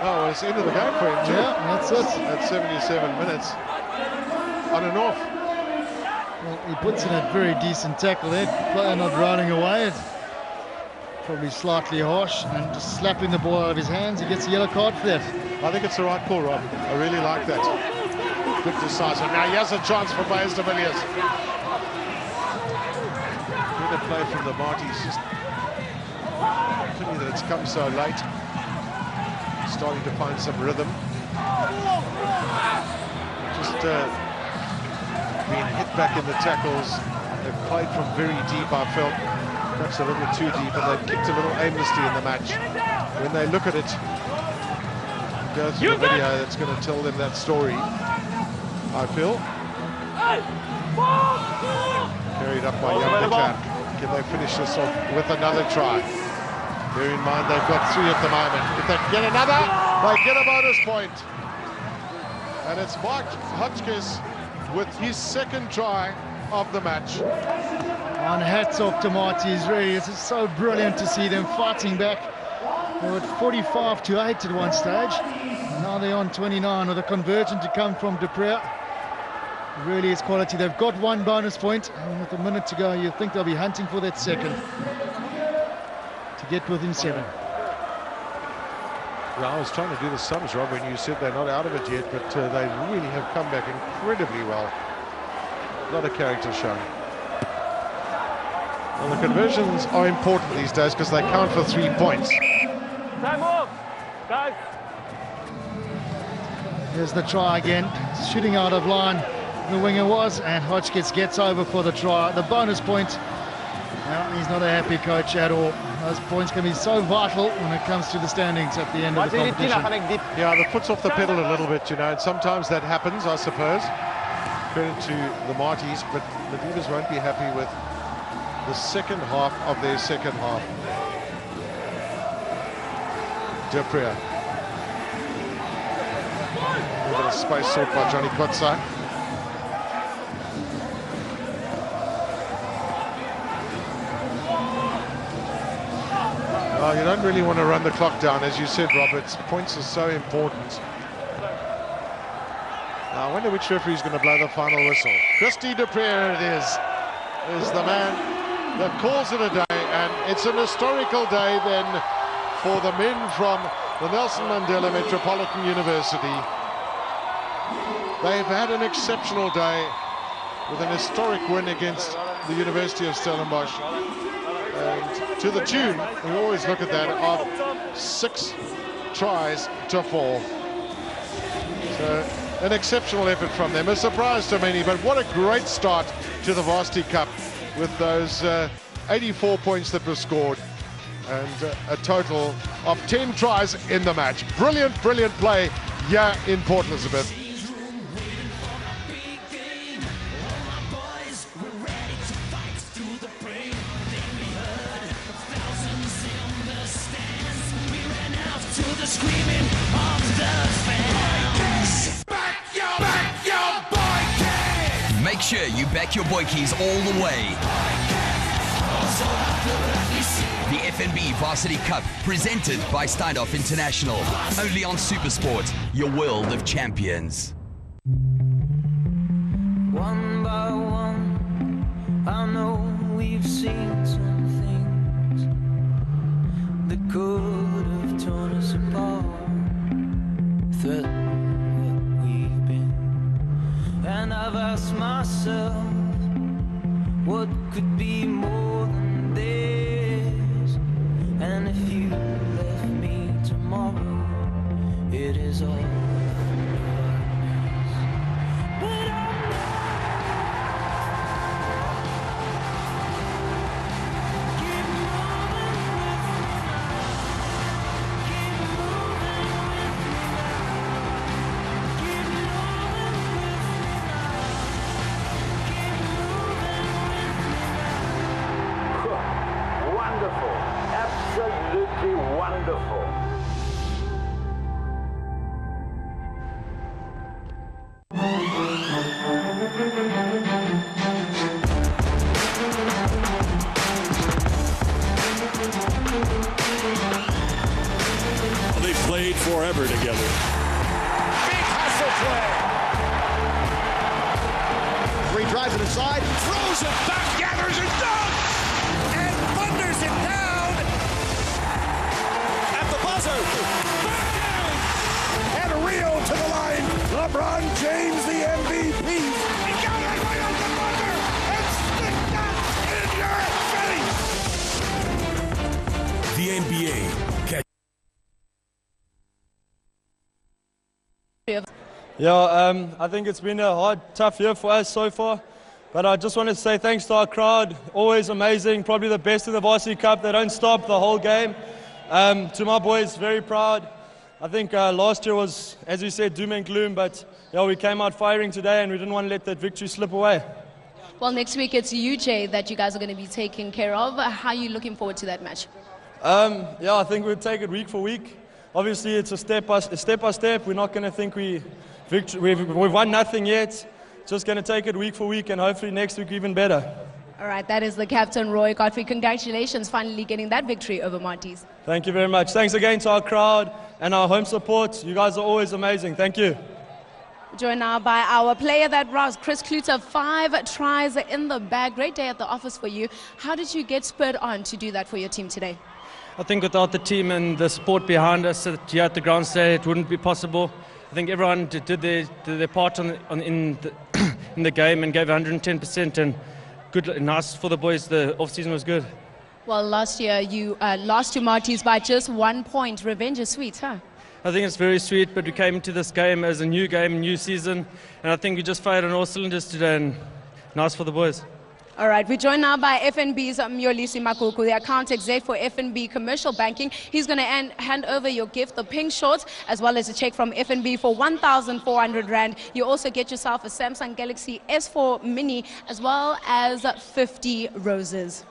Oh, well, it's the end of the game for him too. Yeah, that's it. At 77 minutes. On and off. Well, he puts in a very decent tackle there. Player not running away. It's probably slightly harsh and just slapping the ball out of his hands. He gets a yellow card for that. I think it's the right call, Rob. I really like that. Good decisive. Now he has a chance for Beyers de Villiers. Good play from the Matties. Just pity that it's come so late. Starting to find some rhythm. Just being hit back in the tackles. They've played from very deep, I felt. Perhaps a little too deep, and they've kicked a little aimlessly in the match. When they look at it, go through the video that's going to tell them that story, I feel. Carried up by Jan de Klerk. Can they finish this off with another try? Bear in mind they've got 3 at the moment. If they get another, they get a bonus point. And it's Mark Hotchkiss with his second try of the match. And hats off to Matties, really. It's so brilliant to see them fighting back. They were at 45-8 at one stage. Now they're on 29 with a conversion to come from De Preux. Really is quality. They've got 1 bonus point, and with a minute to go, you think they'll be hunting for that second to get within 7. Well, I was trying to do the sums, Rob, when you said they're not out of it yet, but they really have come back incredibly well. A lot of character shown. Well, the conversions are important these days because they count for 3 points. Time off, guys. Here's the try again. Shooting out of line, the winger was, and Hotchkiss gets over for the try. The bonus point. Well, he's not a happy coach at all. Those points can be so vital when it comes to the standings at the end of the competition. Yeah, the foot's off the pedal a little bit, you know, and sometimes that happens, I suppose. Credit to the Matties, but the Divas won't be happy with the second half of their second half. De Preux. A little bit of space sought by Johnny Kotsai. Well, you don't really want to run the clock down, as you said, Roberts. Points are so important. Now, I wonder which referee is going to blow the final whistle. Christy De Preux, it is the man that calls it a day, and it's an historical day then for the men from the Nelson Mandela Metropolitan University. They've had an exceptional day with an historic win against the University of Stellenbosch. And to the tune, we always look at that, of 6 tries to 4. So an exceptional effort from them, a surprise to many, but what a great start to the Varsity Cup with those 84 points that were scored and a total of 10 tries in the match. Brilliant, brilliant play here in Port Elizabeth. Screaming of the fans. Back your boy keys. Make sure you back your boy keys all the way. The FNB Varsity Cup, presented by Steinhoff International. Only on Supersport, your world of champions. One by one, I know we've seen some things that could have torn us apart, threatened what we've been. And I've asked myself, what could be more than this? And if you left me tomorrow, it is all but They played forever together. Big hustle play. Three drives it inside, throws it back, gathers it down, and thunders it down at the buzzer. Bang! And Rio to the line. LeBron James, the MVP. He got it right on the buzzer and stick that in your face. The NBA. Yeah, I think it's been a hard, tough year for us so far. But I just want to say thanks to our crowd. Always amazing. Probably the best in the Varsity Cup. They don't stop the whole game. To my boys, very proud. I think last year was, as we said, doom and gloom. But yeah, we came out firing today and we didn't want to let that victory slip away. Well, next week it's UJ that you guys are going to be taking care of. How are you looking forward to that match? Yeah, I think we'll take it week for week. Obviously, it's a step by step. We're not going to think we've won nothing yet. Just going to take it week for week, and hopefully next week even better. All right, that is the captain, Roy Godfrey. Congratulations, finally getting that victory over Matties. Thank you very much. Thanks again to our crowd and our home support. You guys are always amazing. Thank you. Joined now by our player that rocks, Chris Kluter, 5 tries in the bag. Great day at the office for you. How did you get spurred on to do that for your team today? I think without the team and the support behind us here at the ground today, it wouldn't be possible. I think everyone did their part in the game and gave 110%, and good, nice for the boys. The off-season was good. Well, last year you lost to Matties by just 1 point. Revenge is sweet, huh? I think it's very sweet, but we came into this game as a new game, new season, and I think we just fired on all cylinders today, and nice for the boys. All right, we're joined now by FNB's Myolisi Makuku, the account exec for FNB Commercial Banking. He's going to hand over your gift, the pink shorts, as well as a check from FNB for 1,400 Rand. You also get yourself a Samsung Galaxy S4 Mini, as well as 50 roses.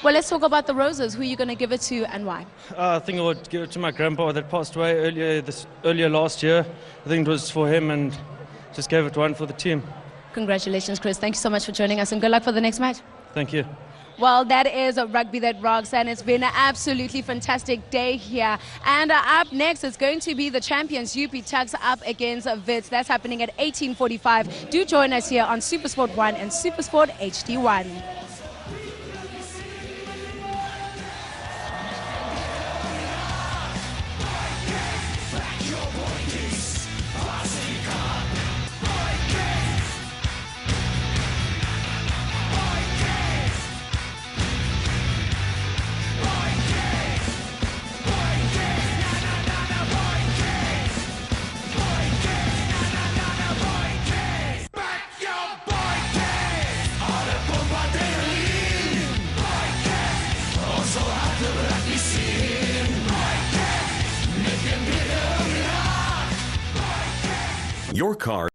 Well, let's talk about the roses. Who are you going to give it to and why? I think I would give it to my grandpa that passed away earlier last year. I think it was for him, and just gave it one for the team. Congratulations, Chris. Thank you so much for joining us, and good luck for the next match. Thank you. Well, that is Rugby That Rocks, and it's been an absolutely fantastic day here. And up next is going to be the champions, UP Tugs, up against Wits. That's happening at 18:45. Do join us here on SuperSport 1 and SuperSport HD1. Your car